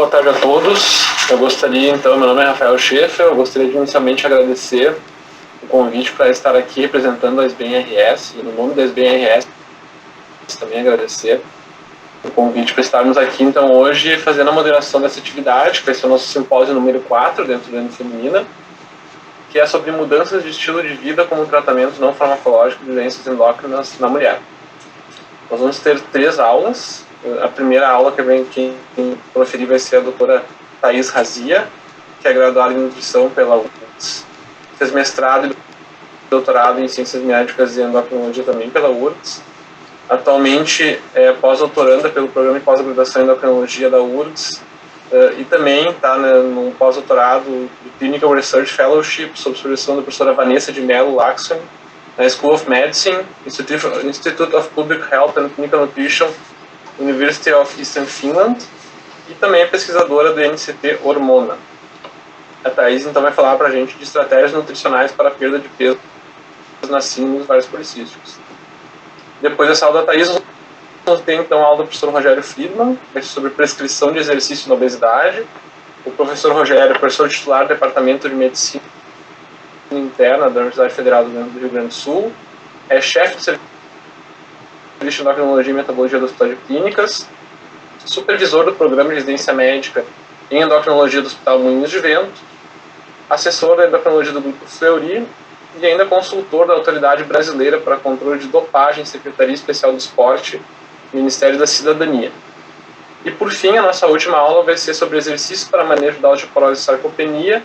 Boa tarde a todos. Eu gostaria, então, meu nome é Rafael Schaeffer, eu gostaria de inicialmente agradecer o convite para estar aqui representando a SBMRS, e no nome da SBMRS também agradecer o convite para estarmos aqui, então, hoje fazendo a moderação dessa atividade, que vai ser o nosso simpósio número 4 dentro da Endo Feminina, que é sobre mudanças de estilo de vida como tratamento não farmacológico de doenças endócrinas na mulher. Nós vamos ter 3 aulas. A primeira aula quem proferir vai ser a doutora Thais Razia, que é graduada em nutrição pela URGS, fez mestrado e doutorado em ciências médicas e endocrinologia também pela URGS. Atualmente é pós-doutoranda pelo programa de pós-graduação em endocrinologia da URGS e também está num pós-doutorado do Clinical Research Fellowship sob supervisão da professora Vanessa de Mello Laxon, na School of Medicine, Institute of Public Health and Clinical Nutrition, University of Eastern Finland, e também é pesquisadora do NCT Hormona. A Thais então vai falar para a gente de estratégias nutricionais para a perda de peso nas síndromes vários policísticos. Depois dessa aula da Thais, nós temos então a aula do professor Rogério Friedman, que é sobre prescrição de exercício na obesidade. O professor Rogério é professor titular do Departamento de Medicina Interna da Universidade Federal do Rio Grande do Sul, é chefe do Serviço de Endocrinologia e Metabologia do Hospital de Clínicas, supervisor do Programa de Residência Médica em Endocrinologia do Hospital Moinhos de Vento, assessor da Endocrinologia do Grupo Fleury e ainda consultor da Autoridade Brasileira para Controle de Dopagem, Secretaria Especial do Esporte, Ministério da Cidadania. E por fim, a nossa última aula vai ser sobre exercícios para manejo da osteoporose e sarcopenia.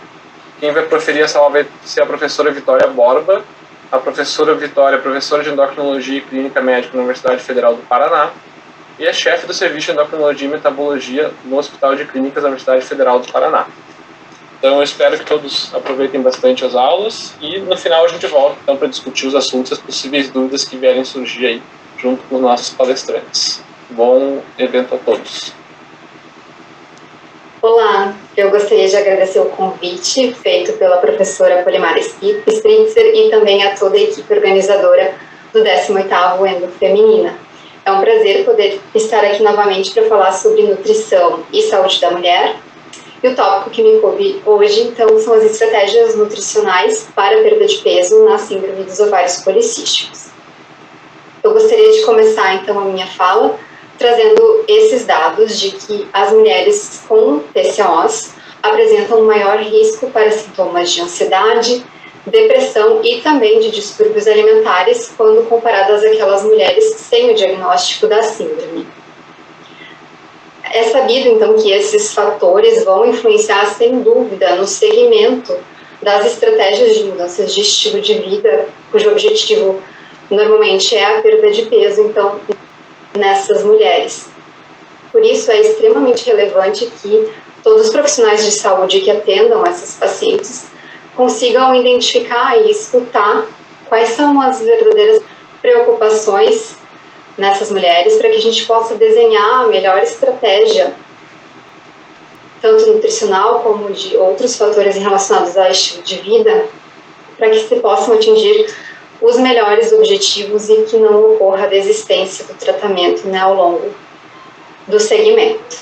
Quem vai proferir essa aula vai ser a professora Vitória Borba. A professora Vitória é professora de endocrinologia e clínica médica na Universidade Federal do Paraná e é chefe do Serviço de Endocrinologia e Metabologia no Hospital de Clínicas da Universidade Federal do Paraná. Então eu espero que todos aproveitem bastante as aulas e no final a gente volta então para discutir os assuntos e as possíveis dúvidas que vierem surgir aí junto com os nossos palestrantes. Bom evento a todos. Olá, eu gostaria de agradecer o convite feito pela professora Polimara Spritzer e também a toda a equipe organizadora do 18º Endo Feminina. É um prazer poder estar aqui novamente para falar sobre nutrição e saúde da mulher. E o tópico que me coube hoje, então, são as estratégias nutricionais para a perda de peso na síndrome dos ovários policísticos. Eu gostaria de começar, então, a minha fala trazendo esses dados de que as mulheres com PCOS apresentam um maior risco para sintomas de ansiedade, depressão e também de distúrbios alimentares quando comparadas àquelas mulheres sem o diagnóstico da síndrome. É sabido, então, que esses fatores vão influenciar, sem dúvida, no segmento das estratégias de mudanças de estilo de vida, cujo objetivo normalmente é a perda de peso, então, nessas mulheres. Por isso, é extremamente relevante que todos os profissionais de saúde que atendam essas pacientes consigam identificar e escutar quais são as verdadeiras preocupações nessas mulheres para que a gente possa desenhar a melhor estratégia, tanto nutricional como de outros fatores relacionados ao estilo de vida, para que se possam atingir os melhores objetivos e que não ocorra a desistência do tratamento, ao longo do segmento.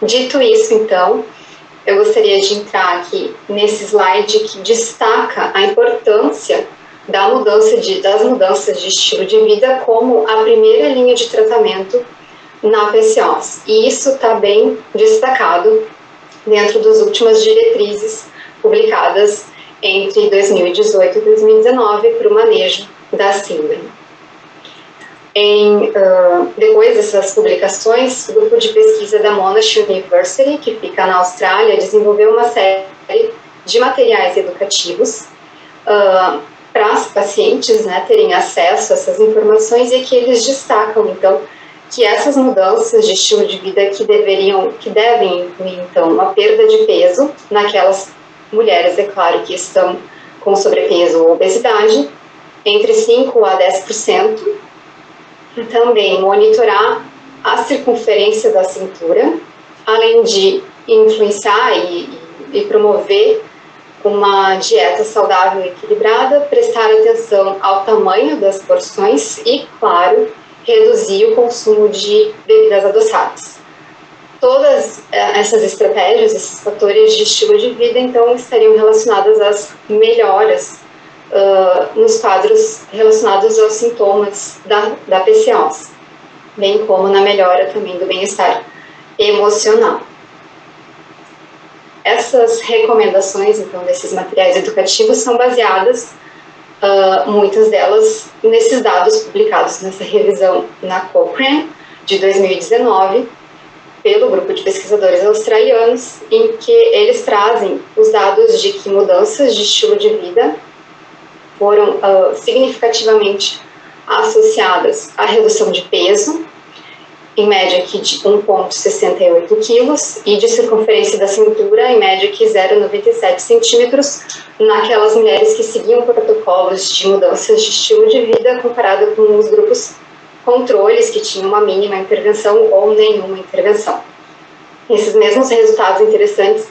Dito isso, então, eu gostaria de entrar aqui nesse slide que destaca a importância das mudanças de estilo de vida como a primeira linha de tratamento na PCOS. E isso está bem destacado dentro das últimas diretrizes publicadas entre 2018 e 2019 para o manejo da síndrome. Depois dessas publicações, o grupo de pesquisa da Monash University, que fica na Austrália, desenvolveu uma série de materiais educativos para as pacientes terem acesso a essas informações e que eles destacam, então, que essas mudanças de estilo de vida que devem incluir, então, uma perda de peso naquelas mulheres, é claro, que estão com sobrepeso ou obesidade, entre 5% a 10%, também monitorar a circunferência da cintura, além de influenciar e promover uma dieta saudável e equilibrada, prestar atenção ao tamanho das porções e, claro, reduzir o consumo de bebidas adoçadas. Todas essas estratégias, esses fatores de estilo de vida, então, estariam relacionadas às melhoras nos quadros relacionados aos sintomas da PCOS, bem como na melhora também do bem-estar emocional. Essas recomendações, então, desses materiais educativos são baseadas, muitas delas, nesses dados publicados nessa revisão na Cochrane, de 2019, pelo grupo de pesquisadores australianos, em que eles trazem os dados de que mudanças de estilo de vida foram significativamente associadas à redução de peso, em média aqui de 1,68 quilos, e de circunferência da cintura, em média aqui 0,97 centímetros, naquelas mulheres que seguiam protocolos de mudanças de estilo de vida, comparado com os grupos controles, que tinham uma mínima intervenção ou nenhuma intervenção. Esses mesmos resultados interessantes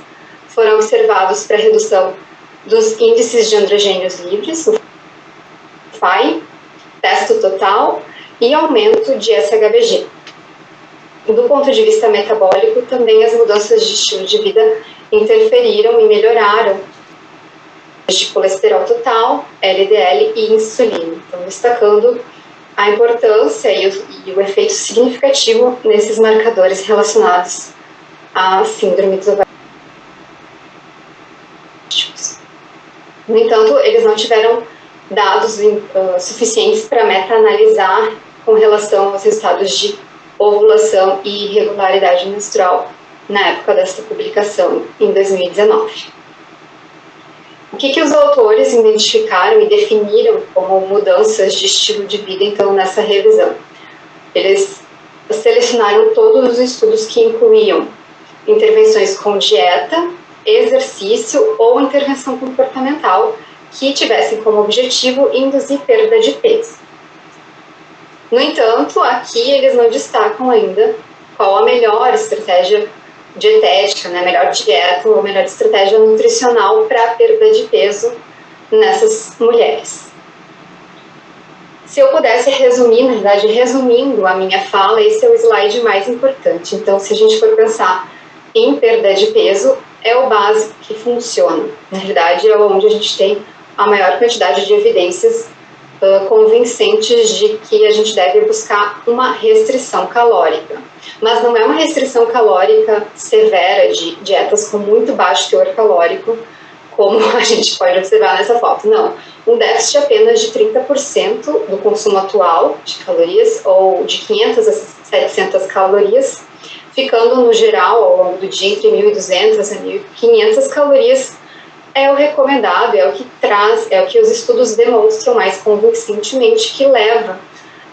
foram observados para a redução dos índices de androgênios livres, o FAI, testo total e aumento de SHBG. Do ponto de vista metabólico, também as mudanças de estilo de vida interferiram e melhoraram de colesterol total, LDL e insulina. Então, destacando a importância e o efeito significativo nesses marcadores relacionados à síndrome dos ovários. No entanto, eles não tiveram dados suficientes para meta-analisar com relação aos resultados de ovulação e irregularidade menstrual na época desta publicação, em 2019. O que os autores identificaram e definiram como mudanças de estilo de vida, então, nessa revisão? Eles selecionaram todos os estudos que incluíam intervenções com dieta, exercício ou intervenção comportamental que tivessem como objetivo induzir perda de peso. No entanto, aqui eles não destacam ainda qual a melhor estratégia dietética, né, melhor dieta ou melhor estratégia nutricional para a perda de peso nessas mulheres. Se eu pudesse resumir, na verdade, resumindo a minha fala, esse é o slide mais importante. Então, se a gente for pensar em perda de peso, é o básico que funciona. Na verdade, é onde a gente tem a maior quantidade de evidências convincentes de que a gente deve buscar uma restrição calórica. Mas não é uma restrição calórica severa de dietas com muito baixo teor calórico, como a gente pode observar nessa foto. Não, um déficit apenas de 30% do consumo atual de calorias, ou de 500 a 700 calorias, ficando no geral, ao longo do dia, entre 1.200 a 1.500 calorias, é o recomendado, é o que traz, é o que os estudos demonstram mais convincentemente que leva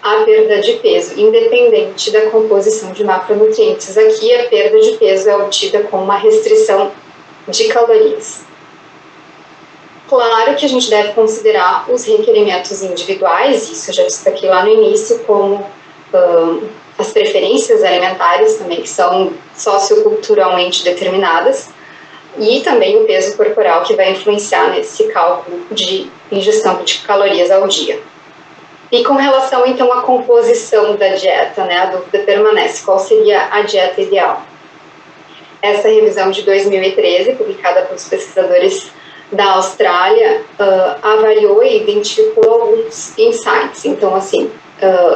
à perda de peso, independente da composição de macronutrientes. Aqui, a perda de peso é obtida com uma restrição de calorias. Claro que a gente deve considerar os requerimentos individuais, isso eu já destaquei lá no início, como as preferências alimentares também, que são socioculturalmente determinadas, e também o peso corporal, que vai influenciar nesse cálculo de ingestão de calorias ao dia. E com relação, então, à composição da dieta, né, a dúvida permanece, qual seria a dieta ideal? Essa revisão de 2013, publicada pelos pesquisadores da Austrália, avaliou e identificou alguns insights. Então, assim,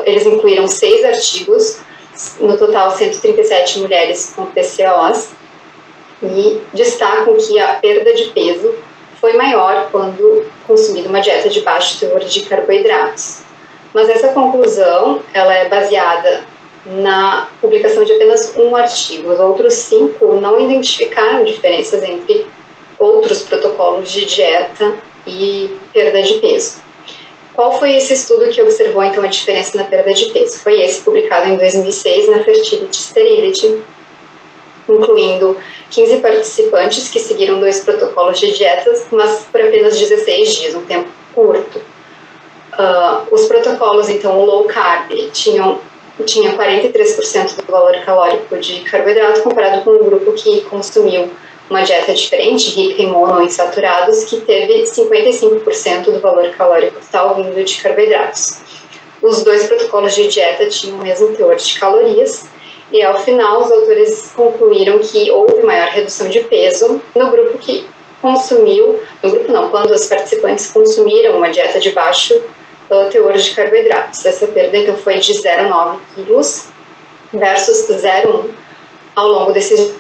eles incluíram 6 artigos, no total 137 mulheres com PCOS, e destacam que a perda de peso foi maior quando consumida uma dieta de baixo teor de carboidratos. Mas essa conclusão, ela é baseada na publicação de apenas um artigo. Os outros 5 não identificaram diferenças entre outros protocolos de dieta e perda de peso. Qual foi esse estudo que observou, então, a diferença na perda de peso? Foi esse, publicado em 2006 na Fertility Sterility, incluindo 15 participantes que seguiram 2 protocolos de dietas, mas por apenas 16 dias, um tempo curto. Os protocolos, então, o low carb, tinha 43% do valor calórico de carboidrato, comparado com um grupo que consumiu uma dieta diferente, rica em monoinsaturados, que teve 55% do valor calórico total vindo de carboidratos. Os 2 protocolos de dieta tinham o mesmo teor de calorias, E ao final, os autores concluíram que houve maior redução de peso no grupo que consumiu, no grupo não, quando os participantes consumiram uma dieta de baixo teor de carboidratos. Essa perda então foi de 0,9 quilos versus 0,1 ao longo desses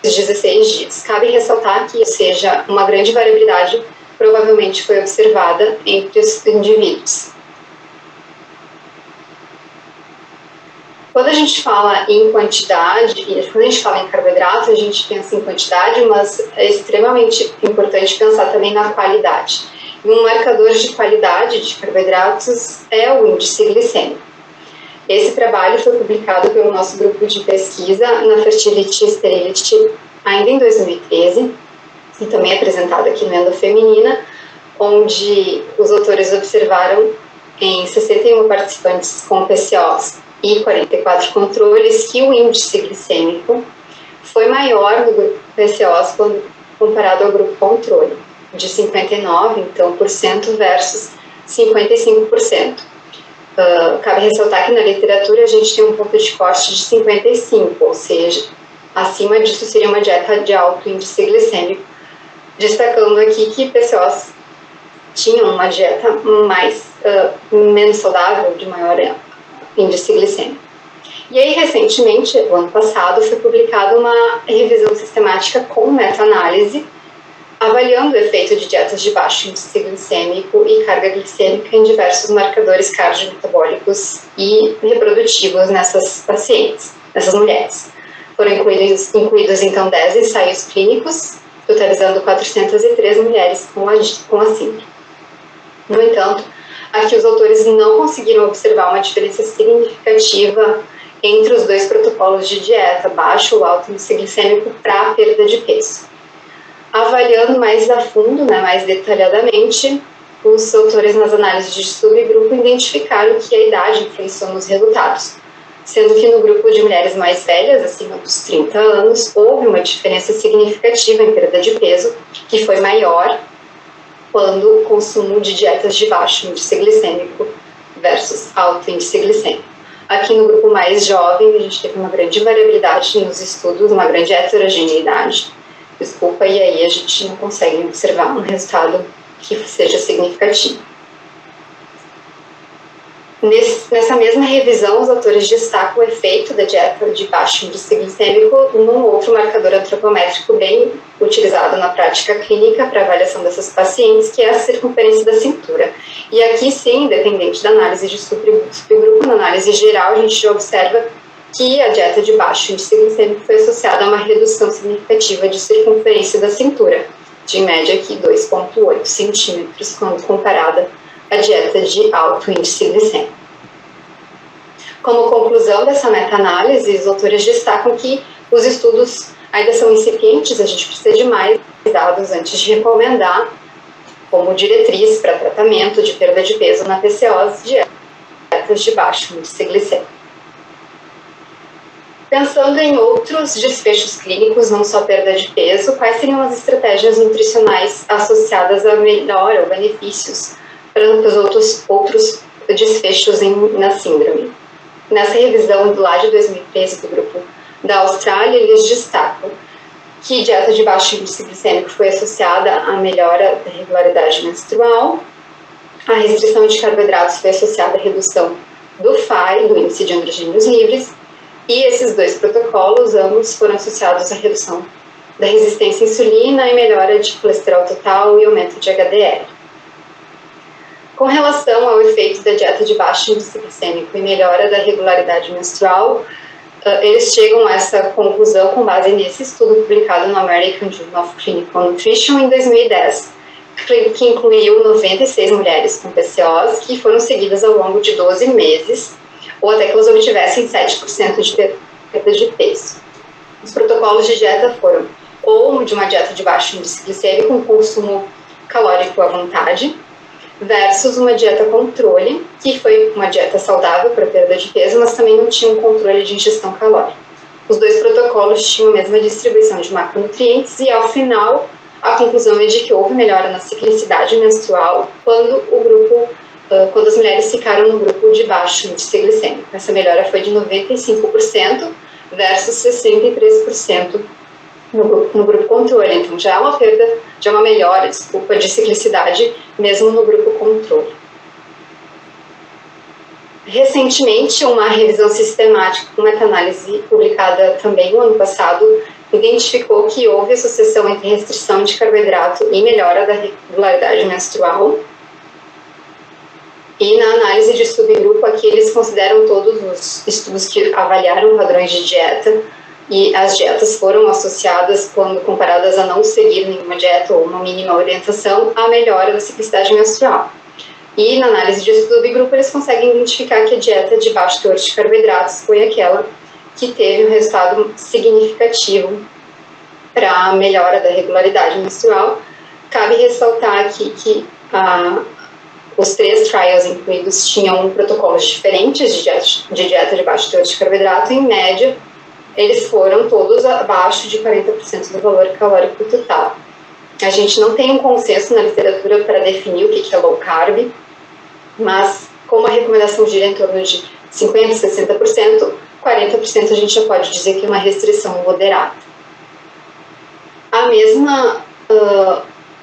16 dias. Cabe ressaltar que, seja uma grande variabilidade, provavelmente foi observada entre os indivíduos. Quando a gente fala em quantidade, quando a gente fala em carboidrato, a gente pensa em quantidade, mas é extremamente importante pensar também na qualidade. E um marcador de qualidade de carboidratos é o índice glicêmico. Esse trabalho foi publicado pelo nosso grupo de pesquisa na Fertility e Sterility ainda em 2013, e também apresentado aqui no Endo Feminina, onde os autores observaram em 61 participantes com PCOS e 44 controles que o índice glicêmico foi maior no grupo PCOS quando comparado ao grupo controle, de 59% então, versus 55%. Cabe ressaltar que na literatura a gente tem um ponto de corte de 55%, ou seja, acima disso seria uma dieta de alto índice glicêmico, destacando aqui que PCOS tinham uma dieta menos saudável, de maior índice glicêmico. E aí, recentemente, no ano passado, foi publicada uma revisão sistemática com meta-análise, avaliando o efeito de dietas de baixo índice glicêmico e carga glicêmica em diversos marcadores cardiometabólicos e reprodutivos nessas pacientes, nessas mulheres. Foram incluídos então 10 ensaios clínicos, totalizando 403 mulheres com a síndrome. No entanto, aqui os autores não conseguiram observar uma diferença significativa entre os dois protocolos de dieta, baixo ou alto índice glicêmico, para a perda de peso. Avaliando mais a fundo, mais detalhadamente, os autores nas análises de subgrupo identificaram que a idade influenciou nos resultados, sendo que no grupo de mulheres mais velhas, acima dos 30 anos, houve uma diferença significativa em perda de peso, que foi maior quando o consumo de dietas de baixo índice glicêmico versus alto índice glicêmico. Aqui no grupo mais jovem, a gente teve uma grande variabilidade nos estudos, uma grande heterogeneidade, e aí a gente não consegue observar um resultado que seja significativo. Nessa mesma revisão, os autores destacam o efeito da dieta de baixo índice glicêmico num outro marcador antropométrico bem utilizado na prática clínica para avaliação dessas pacientes, que é a circunferência da cintura. E aqui sim, independente da análise de subgrupo, na análise geral, a gente já observa que a dieta de baixo índice glicêmico foi associada a uma redução significativa de circunferência da cintura, de em média aqui 2,8 centímetros, quando comparada à dieta de alto índice glicêmico. Como conclusão dessa meta-análise, os autores destacam que os estudos ainda são incipientes, a gente precisa de mais dados antes de recomendar como diretriz para tratamento de perda de peso na PCOS, dietas de baixo índice glicêmico. Pensando em outros desfechos clínicos, não só perda de peso, quais seriam as estratégias nutricionais associadas a melhora ou benefícios para os outros desfechos na síndrome? Nessa revisão lá de 2013 do grupo da Austrália, eles destacam que dieta de baixo índice glicêmico foi associada à melhora da regularidade menstrual, a restrição de carboidratos foi associada à redução do FAI, do índice de androgênios livres, e esses dois protocolos, ambos foram associados à redução da resistência à insulina e melhora de colesterol total e aumento de HDL. Com relação ao efeito da dieta de baixo índice glicêmico e melhora da regularidade menstrual, eles chegam a essa conclusão com base nesse estudo publicado no American Journal of Clinical Nutrition em 2010, que incluiu 96 mulheres com PCOS que foram seguidas ao longo de 12 meses, ou até que elas obtivessem 7% de perda de peso. Os protocolos de dieta foram ou de uma dieta de baixo índice glicêmico com consumo calórico à vontade, versus uma dieta controle, que foi uma dieta saudável para perda de peso, mas também não tinha um controle de ingestão calórica. Os dois protocolos tinham a mesma distribuição de macronutrientes e, ao final, a conclusão é de que houve melhora na ciclicidade menstrual quando o grupo quando as mulheres ficaram no grupo de baixo índice glicêmico. Essa melhora foi de 95% versus 63% no grupo controle. Então, já é uma perda, já é uma melhora, de ciclicidade, mesmo no grupo controle. Recentemente, uma revisão sistemática, uma meta-análise publicada também no ano passado, identificou que houve associação entre restrição de carboidrato e melhora da regularidade menstrual. E na análise de subgrupo, aqui eles consideram todos os estudos que avaliaram padrões de dieta, e as dietas foram associadas, quando comparadas a não seguir nenhuma dieta ou uma mínima orientação, à melhora da ciclicidade menstrual. E na análise de subgrupo, eles conseguem identificar que a dieta de baixo teor de carboidratos foi aquela que teve um resultado significativo para a melhora da regularidade menstrual. Cabe ressaltar aqui que os 3 trials incluídos tinham protocolos diferentes de dieta de baixo teor de carboidrato. Em média, eles foram todos abaixo de 40% do valor calórico total. A gente não tem um consenso na literatura para definir o que é low carb, mas como a recomendação gira em torno de 50%, 60%, 40% a gente já pode dizer que é uma restrição moderada. A mesma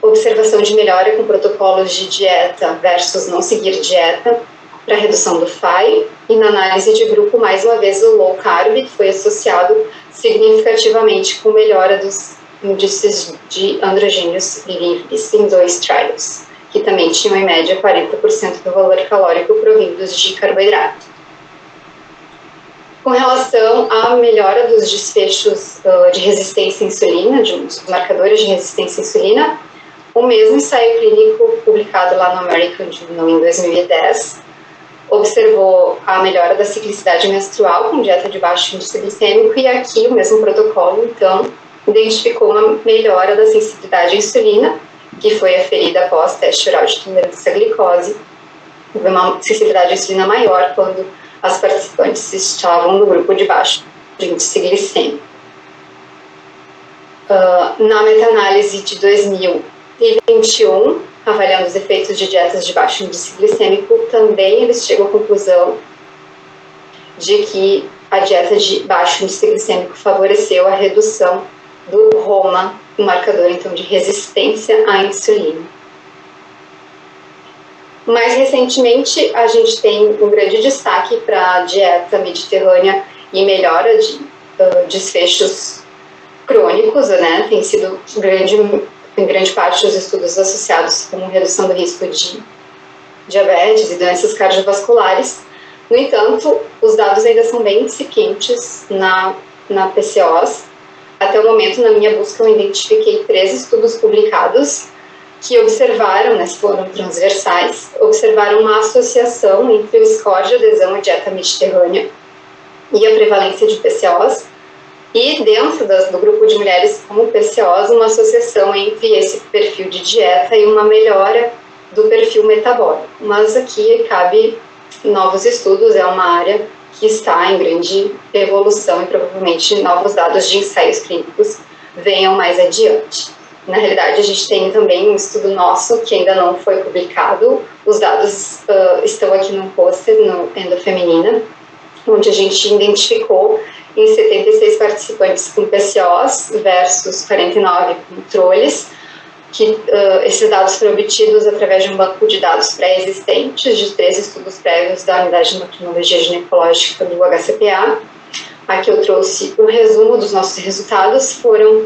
observação de melhora com protocolos de dieta versus não seguir dieta para redução do FAI, e na análise de grupo, mais uma vez, o low carb foi associado significativamente com melhora dos índices de androgênios livres em 2 trials, que também tinham em média 40% do valor calórico provindos de carboidrato. Com relação à melhora dos desfechos de resistência à insulina, dos marcadores de resistência à insulina, o mesmo ensaio clínico publicado lá no American Journal em 2010 observou a melhora da ciclicidade menstrual com dieta de baixo índice glicêmico, e aqui o mesmo protocolo, então, identificou uma melhora da sensibilidade à insulina, que foi aferida após teste oral de tolerância à glicose. Houve uma sensibilidade à insulina maior quando as participantes estavam no grupo de baixo índice glicêmico. Na meta-análise de 2021, avaliando os efeitos de dietas de baixo índice glicêmico, também eles chegam à conclusão de que a dieta de baixo índice glicêmico favoreceu a redução do ROMA, um marcador então de resistência à insulina. Mais recentemente, a gente tem um grande destaque para a dieta mediterrânea e melhora de desfechos crônicos, né? Tem sido em grande parte os estudos associados com redução do risco de diabetes e doenças cardiovasculares. No entanto, os dados ainda são bem incipientes na PCOS. Até o momento, na minha busca, eu identifiquei 3 estudos publicados que observaram, né, foram transversais, observaram uma associação entre o score de adesão à dieta mediterrânea e a prevalência de PCOS, e dentro do grupo de mulheres com PCOS, uma associação entre esse perfil de dieta e uma melhora do perfil metabólico. Mas aqui cabe novos estudos, é uma área que está em grande evolução e provavelmente novos dados de ensaios clínicos venham mais adiante. Na realidade, a gente tem também um estudo nosso que ainda não foi publicado. Os dados estão aqui no pôster, no Endofeminina, onde a gente identificou em 76 participantes com PCOS versus 49 controles, que esses dados foram obtidos através de um banco de dados pré-existentes de 3 estudos prévios da Unidade de Endocrinologia Ginecológica do HCPA. Aqui eu trouxe um resumo dos nossos resultados, foram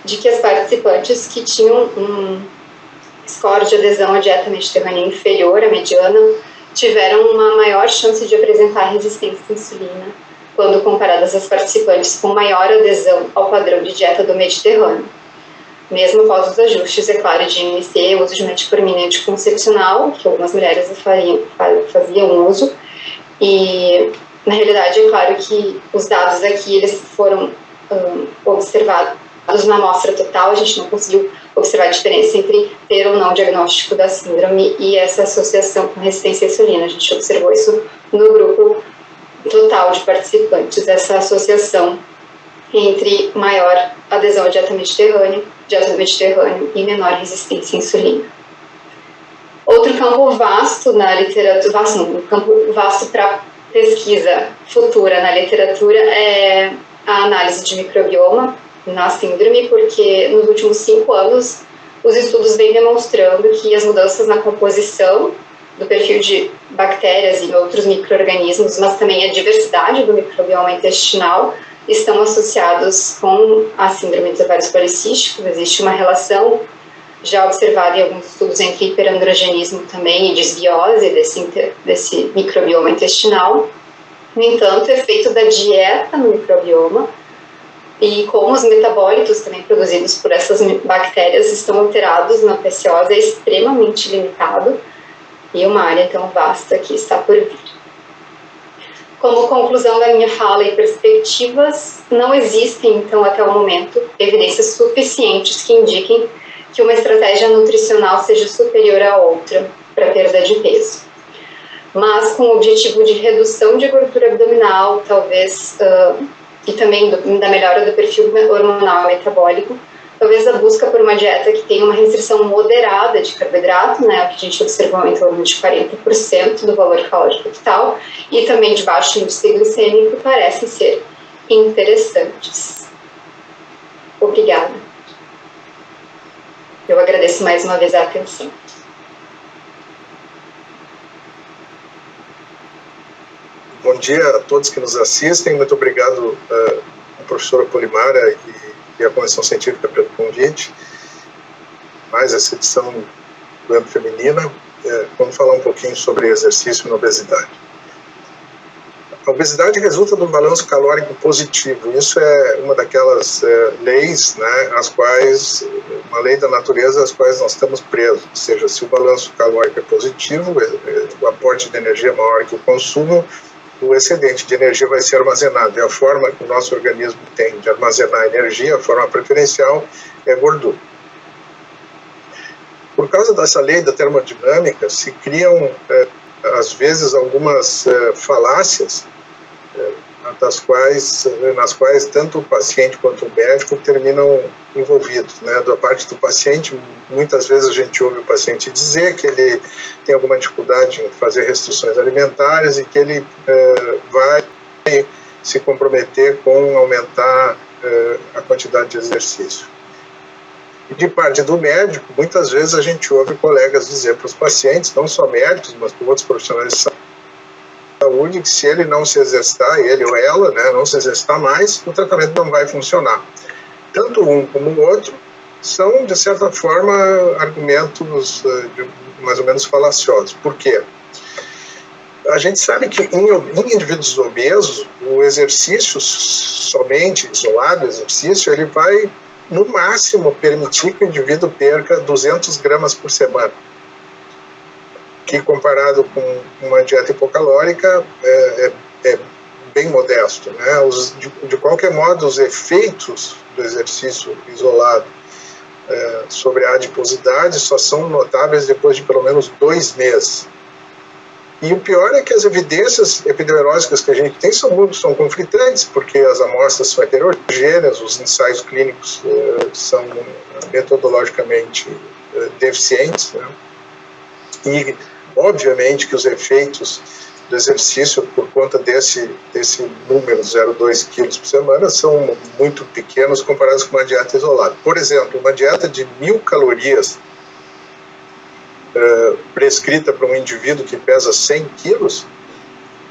de que as participantes que tinham um score de adesão à dieta mediterrânea inferior à mediana tiveram uma maior chance de apresentar resistência à insulina quando comparadas às participantes com maior adesão ao padrão de dieta do Mediterrâneo. Mesmo após os ajustes, é claro, de IMC, uso de metformina anticoncepcional, que algumas mulheres faziam uso, e na realidade é claro que os dados aqui eles foram observados na amostra total, a gente não conseguiu observar a diferença entre ter ou não diagnóstico da síndrome e essa associação com resistência à insulina. A gente observou isso no grupo total de participantes, essa associação entre maior adesão à dieta do Mediterrâneo e menor resistência à insulina. Outro campo vasto na literatura, um campo vasto para pesquisa futura na literatura é a análise de microbioma na síndrome, porque nos últimos 5 anos os estudos vêm demonstrando que as mudanças na composição do perfil de bactérias e outros micro-organismos, mas também a diversidade do microbioma intestinal, estão associados com a síndrome dos ovários policísticos. Existe uma relação já observada em alguns estudos entre hiperandrogenismo também e desbiose desse microbioma intestinal. No entanto, o efeito da dieta no microbioma e como os metabólitos também produzidos por essas bactérias estão alterados na PCOS é extremamente limitado e uma área tão vasta que está por vir. Como conclusão da minha fala e perspectivas, não existem, então, até o momento, evidências suficientes que indiquem que uma estratégia nutricional seja superior à outra para perda de peso. Mas com o objetivo de redução de gordura abdominal, talvez, e também da melhora do perfil hormonal e metabólico, talvez a busca por uma dieta que tenha uma restrição moderada de carboidrato, né, que a gente observou em torno de 40% do valor calórico total, e também de baixo índice glicêmico, parecem ser interessantes. Obrigada. Eu agradeço mais uma vez a atenção. Bom dia a todos que nos assistem. Muito obrigado, professora Polimara e a Comissão Científica pelo convite. Mais essa edição do Endo Feminina. Vamos falar um pouquinho sobre exercício na obesidade. A obesidade resulta de um balanço calórico positivo. Isso é uma daquelas leis, né, uma lei da natureza às quais nós estamos presos. Ou seja, se o balanço calórico é positivo, o aporte de energia é maior que o consumo, o excedente de energia vai ser armazenado. E a forma que o nosso organismo tem de armazenar energia, a forma preferencial, é gordura. Por causa dessa lei da termodinâmica, se criam, às vezes, algumas falácias nas quais tanto o paciente quanto o médico terminam envolvidos, né? Da parte do paciente, muitas vezes a gente ouve o paciente dizer que ele tem alguma dificuldade em fazer restrições alimentares e que ele vai se comprometer com aumentar a quantidade de exercício. E de parte do médico, muitas vezes a gente ouve colegas dizer para os pacientes, não só médicos, mas para outros profissionais de saúde, que se ele não se exercitar, ele ou ela, né, não se exercitar mais, o tratamento não vai funcionar. Tanto um como o outro são, de certa forma, argumentos mais ou menos falaciosos. Por quê? A gente sabe que em indivíduos obesos, o exercício, somente isolado, o exercício, ele vai, no máximo, permitir que o indivíduo perca 200 gramas por semana, que comparado com uma dieta hipocalórica é bem modesto, né? De qualquer modo, os efeitos do exercício isolado sobre a adiposidade só são notáveis depois de pelo menos 2 meses. E o pior é que as evidências epidemiológicas que a gente tem são conflitantes, porque as amostras são heterogêneas, os ensaios clínicos são metodologicamente deficientes, né? E obviamente que os efeitos do exercício, por conta desse número 0,2 quilos por semana, são muito pequenos comparados com uma dieta isolada. Por exemplo, uma dieta de 1.000 calorias prescrita para um indivíduo que pesa 100 quilos,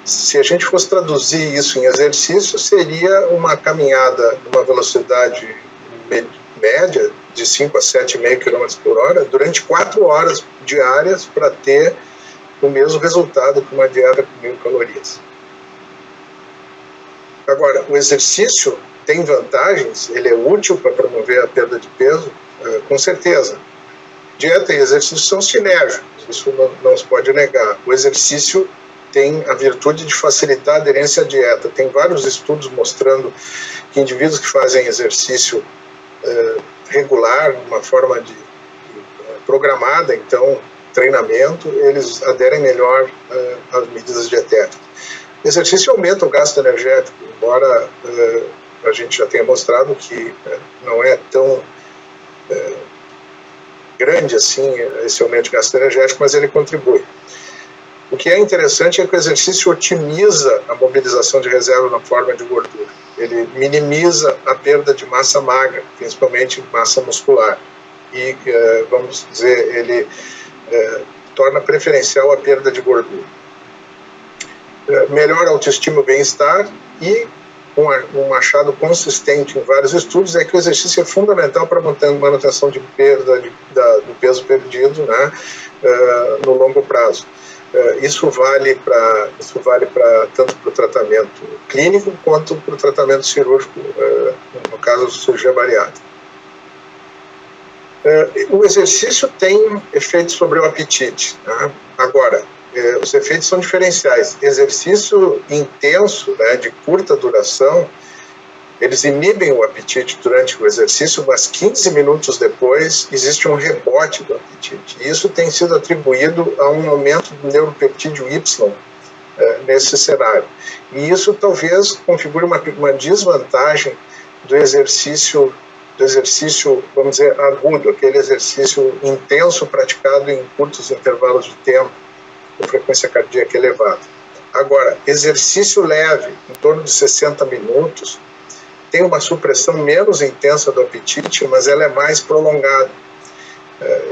se a gente fosse traduzir isso em exercício, seria uma caminhada numa velocidade média de 5 a 7,5 km por hora durante 4 horas diárias para ter o mesmo resultado que uma dieta com 1.000 calorias. Agora, o exercício tem vantagens, ele é útil para promover a perda de peso, com certeza. Dieta e exercício são sinérgicos, isso não se pode negar. O exercício tem a virtude de facilitar a aderência à dieta. Tem vários estudos mostrando que indivíduos que fazem exercício regular, de uma forma programada, então, treinamento, eles aderem melhor às medidas dietéticas. O exercício aumenta o gasto energético, embora a gente já tenha mostrado que não é tão grande grande assim esse aumento de gasto energético, mas ele contribui. O que é interessante é que o exercício otimiza a mobilização de reserva na forma de gordura. Ele minimiza a perda de massa magra, principalmente massa muscular. E, vamos dizer, ele torna preferencial a perda de gordura. Melhora a autoestima e bem-estar, e um achado consistente em vários estudos é que o exercício é fundamental para a manutenção de perda do peso perdido, né, no longo prazo. Isso vale tanto para o tratamento clínico quanto para o tratamento cirúrgico, no caso da cirurgia bariátrica. O exercício tem efeitos sobre o apetite, né? Agora, os efeitos são diferenciais. Exercício intenso, né, de curta duração, eles inibem o apetite durante o exercício, mas 15 minutos depois existe um rebote do apetite. E isso tem sido atribuído a um aumento do neuropeptídeo Y nesse cenário. E isso talvez configure uma desvantagem do exercício, vamos dizer, agudo, aquele exercício intenso praticado em curtos intervalos de tempo, com frequência cardíaca elevada. Agora, exercício leve, em torno de 60 minutos, tem uma supressão menos intensa do apetite, mas ela é mais prolongada.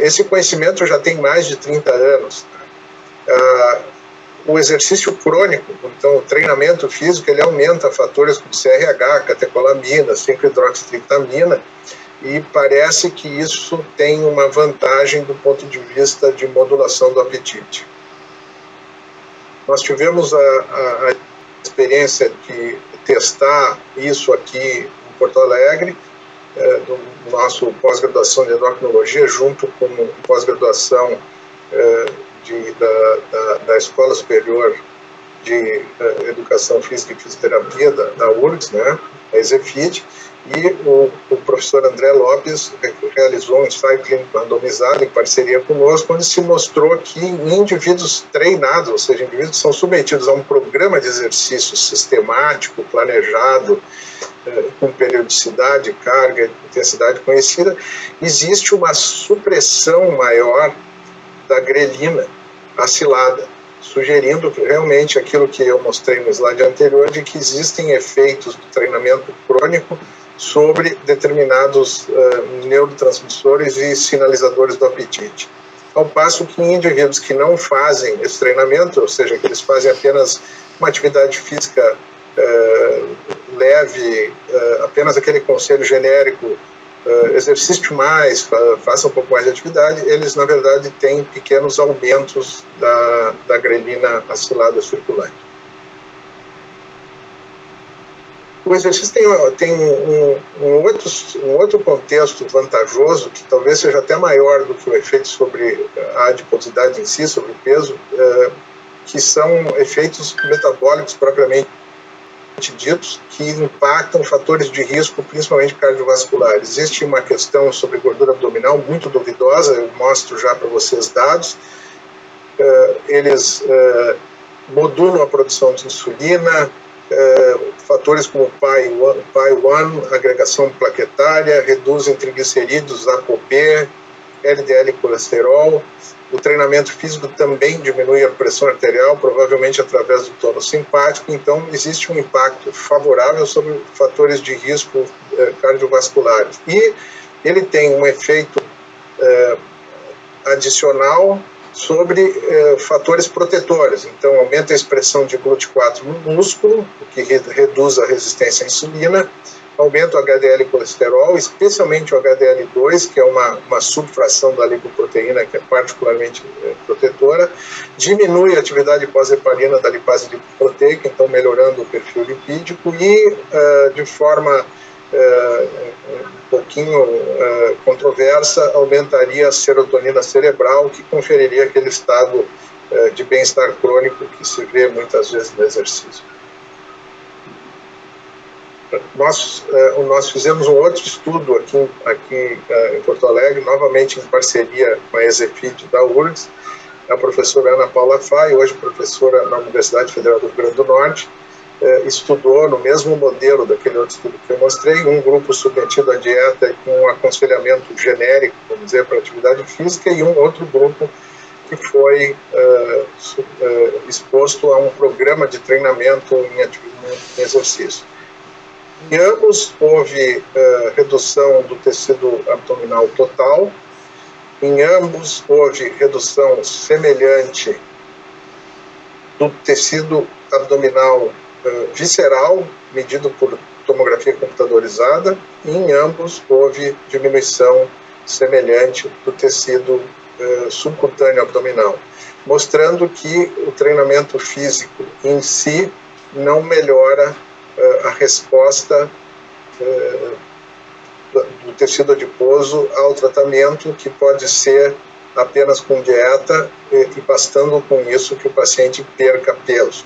Esse conhecimento já tem mais de 30 anos. O exercício crônico, então o treinamento físico, ele aumenta fatores como CRH, catecolamina, 5-hidroxitriptamina, e parece que isso tem uma vantagem do ponto de vista de modulação do apetite. Nós tivemos a experiência de testar isso aqui em Porto Alegre, do nosso pós-graduação de endocrinologia, junto com pós-graduação da Escola Superior de Educação Física e Fisioterapia da URGS, né, a ESEFID, e o professor André Lopes realizou um ensaio clínico randomizado em parceria conosco, onde se mostrou que em indivíduos treinados, ou seja, indivíduos que são submetidos a um programa de exercício sistemático, planejado, com periodicidade, carga, intensidade conhecida, existe uma supressão maior da grelina acilada, sugerindo realmente aquilo que eu mostrei no slide anterior, de que existem efeitos do treinamento crônico sobre determinados neurotransmissores e sinalizadores do apetite. Ao passo que em indivíduos que não fazem esse treinamento, ou seja, que eles fazem apenas uma atividade física leve, apenas aquele conselho genérico, exercite mais, faça um pouco mais de atividade, eles na verdade têm pequenos aumentos da grelina acilada circulante. O exercício tem um outro contexto vantajoso, que talvez seja até maior do que o efeito sobre a adiposidade em si, sobre o peso, que são efeitos metabólicos propriamente ditos, que impactam fatores de risco, principalmente cardiovasculares. Existe uma questão sobre gordura abdominal muito duvidosa, eu mostro já para vocês dados. Eles modulam a produção de insulina, fatores como PAI-1, agregação plaquetária, reduzem triglicerídeos, ApoB, LDL colesterol. O treinamento físico também diminui a pressão arterial, provavelmente através do tônus simpático, então existe um impacto favorável sobre fatores de risco cardiovasculares. E ele tem um efeito adicional sobre fatores protetores, então aumenta a expressão de GLUT4 no músculo, o que reduz a resistência à insulina, aumenta o HDL colesterol, especialmente o HDL2, que é uma subfração da lipoproteína que é particularmente protetora, diminui a atividade pós-heparina da lipase lipoproteica, então melhorando o perfil lipídico, e de forma um pouquinho controversa, aumentaria a serotonina cerebral, que conferiria aquele estado de bem-estar crônico que se vê muitas vezes no exercício. Nós fizemos um outro estudo aqui em Porto Alegre, novamente em parceria com a ESEFID da URGS, a professora Ana Paula Fay, hoje professora na Universidade Federal do Rio Grande do Norte, estudou no mesmo modelo daquele outro estudo que eu mostrei, um grupo submetido à dieta com aconselhamento genérico, vamos dizer, para atividade física, e um outro grupo que foi exposto a um programa de treinamento em exercício. Em ambos houve redução do tecido abdominal total, em ambos houve redução semelhante do tecido abdominal visceral, medido por tomografia computadorizada, e em ambos houve diminuição semelhante do tecido subcutâneo abdominal, mostrando que o treinamento físico em si não melhora a resposta do tecido adiposo ao tratamento, que pode ser apenas com dieta e bastando com isso que o paciente perca peso.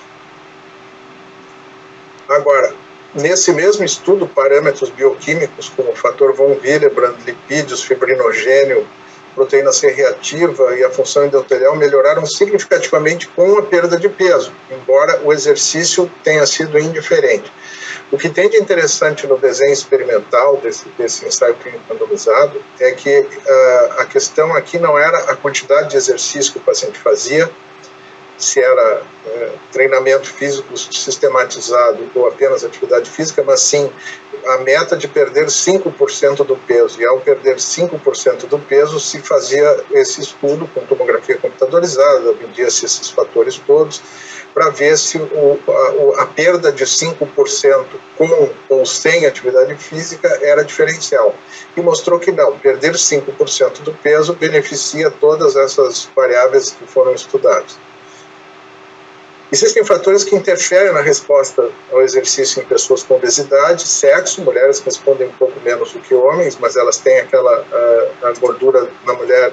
Agora, nesse mesmo estudo, parâmetros bioquímicos como o fator von Willebrand, lipídios, fibrinogênio, proteína C reativa e a função endotelial melhoraram significativamente com a perda de peso, embora o exercício tenha sido indiferente. O que tem de interessante no desenho experimental desse ensaio clínico randomizado é que a questão aqui não era a quantidade de exercício que o paciente fazia, se era treinamento físico sistematizado ou apenas atividade física, mas sim a meta de perder 5% do peso. E ao perder 5% do peso, se fazia esse estudo com tomografia computadorizada, media-se esses fatores todos, para ver se a perda de 5% com ou sem atividade física era diferencial. E mostrou que não, perder 5% do peso beneficia todas essas variáveis que foram estudadas. Existem fatores que interferem na resposta ao exercício em pessoas com obesidade, sexo, mulheres respondem um pouco menos do que homens, mas elas têm a gordura na mulher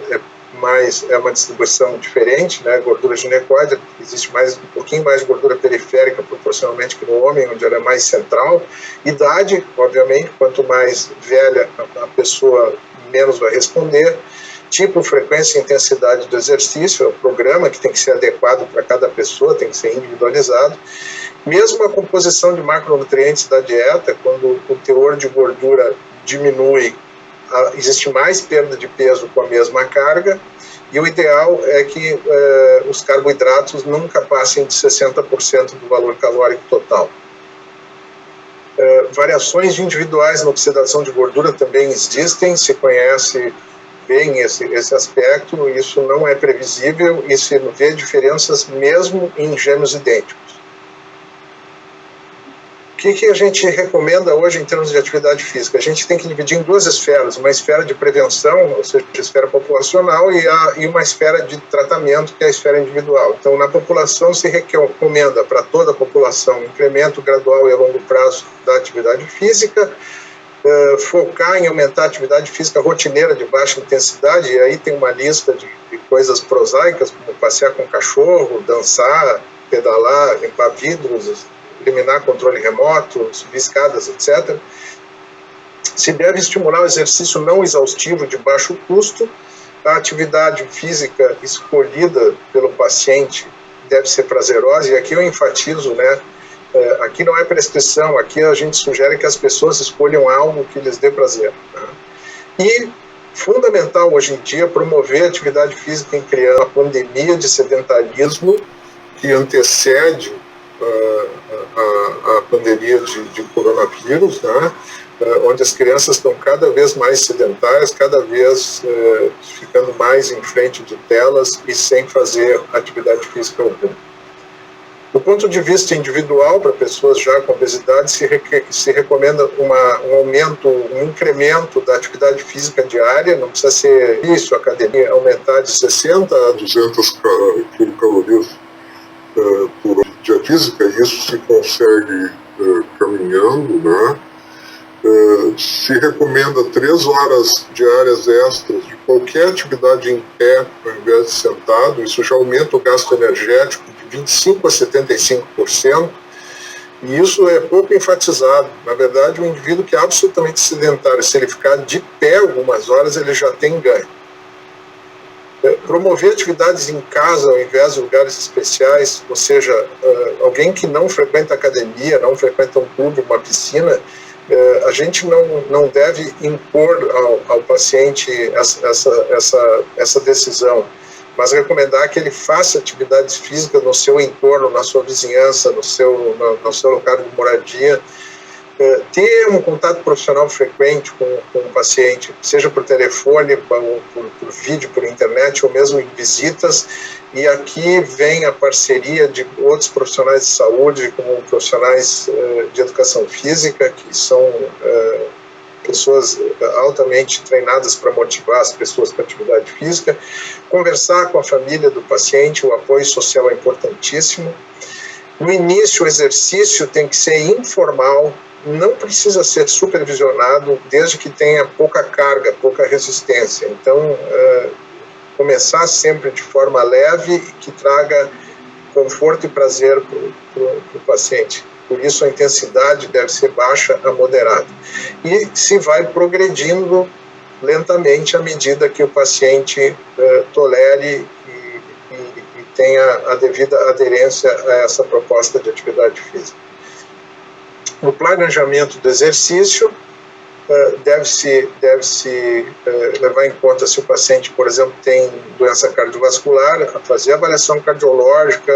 é uma distribuição diferente, né? Gordura ginecoide, existe um pouquinho mais de gordura periférica proporcionalmente que no homem, onde ela é mais central. Idade, obviamente, quanto mais velha a pessoa, menos vai responder. Tipo, frequência e intensidade do exercício, é o programa que tem que ser adequado para cada pessoa, tem que ser individualizado. Mesmo a composição de macronutrientes da dieta, quando o teor de gordura diminui, existe mais perda de peso com a mesma carga, e o ideal é que os carboidratos nunca passem de 60% do valor calórico total. Variações individuais na oxidação de gordura também existem, se conhece bem esse aspecto, isso não é previsível e se vê diferenças mesmo em gêmeos idênticos. O que a gente recomenda hoje em termos de atividade física? A gente tem que dividir em duas esferas, uma esfera de prevenção, ou seja, a esfera populacional, e uma esfera de tratamento, que é a esfera individual. Então, na população se recomenda para toda a população um incremento gradual e a longo prazo da atividade física, focar em aumentar a atividade física rotineira de baixa intensidade, e aí tem uma lista de coisas prosaicas, como passear com cachorro, dançar, pedalar, limpar vidros, eliminar controle remoto, subir escadas, etc. Se deve estimular o exercício não exaustivo de baixo custo, a atividade física escolhida pelo paciente deve ser prazerosa, e aqui eu enfatizo, né, aqui não é prescrição, aqui a gente sugere que as pessoas escolham algo que lhes dê prazer. Né? E, fundamental hoje em dia, promover a atividade física em crianças. A pandemia de sedentarismo que antecede a pandemia de coronavírus, né? Onde as crianças estão cada vez mais sedentárias, cada vez ficando mais em frente de telas e sem fazer atividade física alguma. Do ponto de vista individual, para pessoas já com obesidade, se recomenda um aumento, um incremento da atividade física diária, não precisa ser isso, a academia aumentar de 60 a 200 quilocalorias por dia física, isso se consegue caminhando, né? Se recomenda 3 horas diárias extras de qualquer atividade em pé, ao invés de sentado, isso já aumenta o gasto energético de 25% a 75%, e isso é pouco enfatizado. Na verdade, o indivíduo que é absolutamente sedentário, se ele ficar de pé algumas horas, ele já tem ganho. Promover atividades em casa ao invés de lugares especiais, ou seja, alguém que não frequenta academia, não frequenta um clube, uma piscina, a gente não deve impor ao paciente essa decisão, mas recomendar que ele faça atividades físicas no seu entorno, na sua vizinhança, no seu local de moradia, ter um contato profissional frequente com o paciente, seja por telefone, por vídeo, por internet, ou mesmo em visitas. E aqui vem a parceria de outros profissionais de saúde, como profissionais de educação física, que são pessoas altamente treinadas para motivar as pessoas para a atividade física. Conversar com a família do paciente, o apoio social é importantíssimo. No início, o exercício tem que ser informal, não precisa ser supervisionado, desde que tenha pouca carga, pouca resistência. Então, começar sempre de forma leve, que traga conforto e prazer para o paciente. Por isso, a intensidade deve ser baixa a moderada. E se vai progredindo lentamente à medida que o paciente tolere e tenha a devida aderência a essa proposta de atividade física. No planejamento do exercício, deve-se levar em conta se o paciente, por exemplo, tem doença cardiovascular, fazer avaliação cardiológica,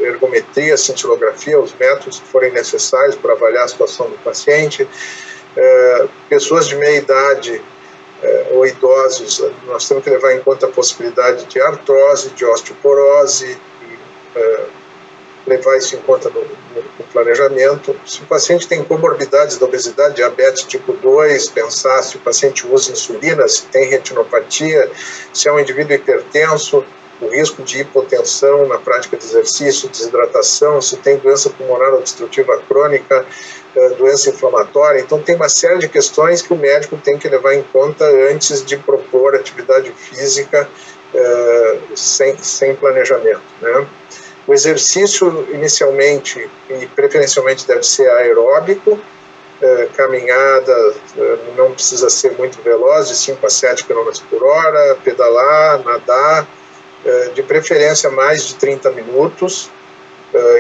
ergometria, cintilografia, os métodos que forem necessários para avaliar a situação do paciente. Pessoas de meia idade ou idosos, nós temos que levar em conta a possibilidade de artrose, de osteoporose, levar isso em conta no planejamento. Se o paciente tem comorbidades da obesidade, diabetes tipo 2, pensar se o paciente usa insulina, se tem retinopatia, se é um indivíduo hipertenso, o risco de hipotensão na prática de exercício, desidratação, se tem doença pulmonar obstrutiva crônica, doença inflamatória. Então, tem uma série de questões que o médico tem que levar em conta antes de propor atividade física sem planejamento, né? O exercício, inicialmente e preferencialmente, deve ser aeróbico, caminhada não precisa ser muito veloz, de 5 a 7 km por hora, pedalar, nadar, de preferência mais de 30 minutos,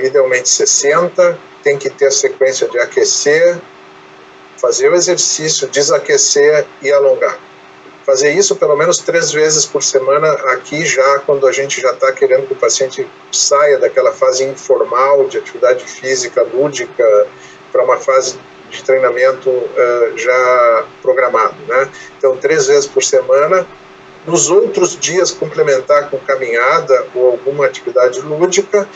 idealmente 60, tem que ter sequência de aquecer, fazer o exercício, desaquecer e alongar. Fazer isso pelo menos 3 vezes por semana, aqui já quando a gente já está querendo que o paciente saia daquela fase informal de atividade física, lúdica, para uma fase de treinamento já programado, né? Então, 3 vezes por semana. Nos outros dias, complementar com caminhada ou alguma atividade lúdica.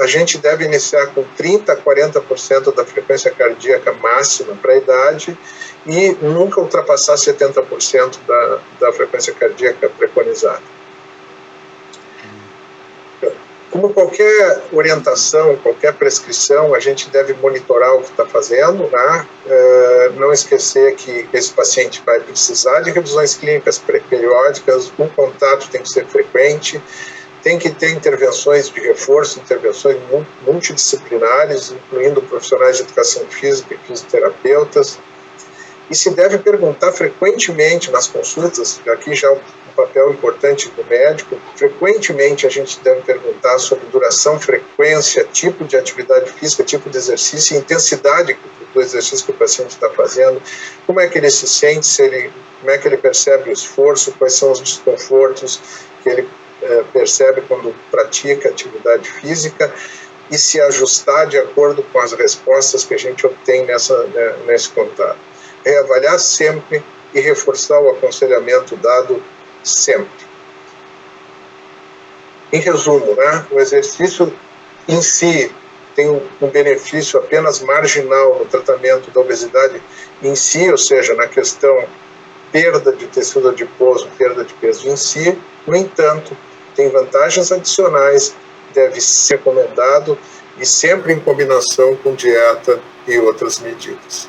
A gente deve iniciar com 30% a 40% da frequência cardíaca máxima para a idade e nunca ultrapassar 70% da frequência cardíaca preconizada. Como qualquer orientação, qualquer prescrição, a gente deve monitorar o que está fazendo, né? Não esquecer que esse paciente vai precisar de revisões clínicas periódicas, o contato tem que ser frequente, tem que ter intervenções de reforço, intervenções multidisciplinares, incluindo profissionais de educação física e fisioterapeutas. E se deve perguntar frequentemente nas consultas, aqui já um papel importante do médico, frequentemente a gente deve perguntar sobre duração, frequência, tipo de atividade física, tipo de exercício, intensidade do exercício que o paciente está fazendo, como é que ele se sente, como é que ele percebe o esforço, quais são os desconfortos que ele percebe quando pratica atividade física e se ajustar de acordo com as respostas que a gente obtém nesse contato. Reavaliar sempre e reforçar o aconselhamento dado sempre. Em resumo, né, o exercício em si tem um benefício apenas marginal no tratamento da obesidade em si, ou seja, na questão perda de tecido adiposo, perda de peso em si. No entanto, tem vantagens adicionais, deve ser recomendado e sempre em combinação com dieta e outras medidas.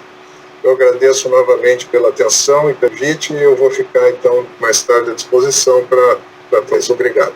Eu agradeço novamente pela atenção e convite e eu vou ficar, então, mais tarde à disposição para todos. Obrigado.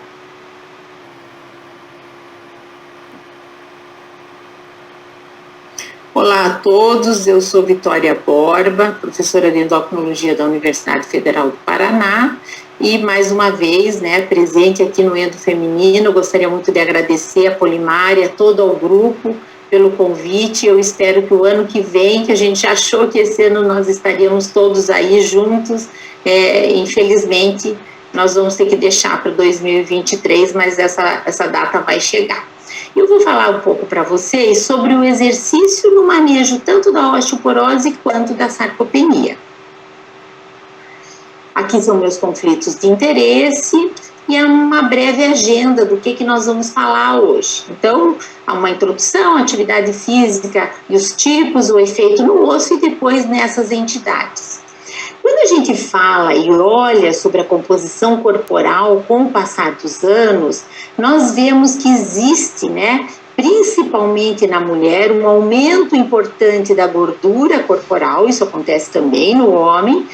Olá a todos, eu sou Vitória Borba, professora de endocrinologia da Universidade Federal do Paraná E mais uma vez, né, presente aqui no Endo Feminino, gostaria muito de agradecer a Polimar e a todo o grupo pelo convite. Eu espero que o ano que vem, que a gente achou que esse ano nós estaríamos todos aí juntos, infelizmente nós vamos ter que deixar para 2023, mas essa data vai chegar. Eu vou falar um pouco para vocês sobre o exercício no manejo tanto da osteoporose quanto da sarcopenia. Aqui são meus conflitos de interesse e é uma breve agenda do que nós vamos falar hoje. Então, há uma introdução, atividade física e os tipos, o efeito no osso e depois nessas entidades. Quando a gente fala e olha sobre a composição corporal com o passar dos anos, nós vemos que existe, né, principalmente na mulher, um aumento importante da gordura corporal, isso acontece também no homem,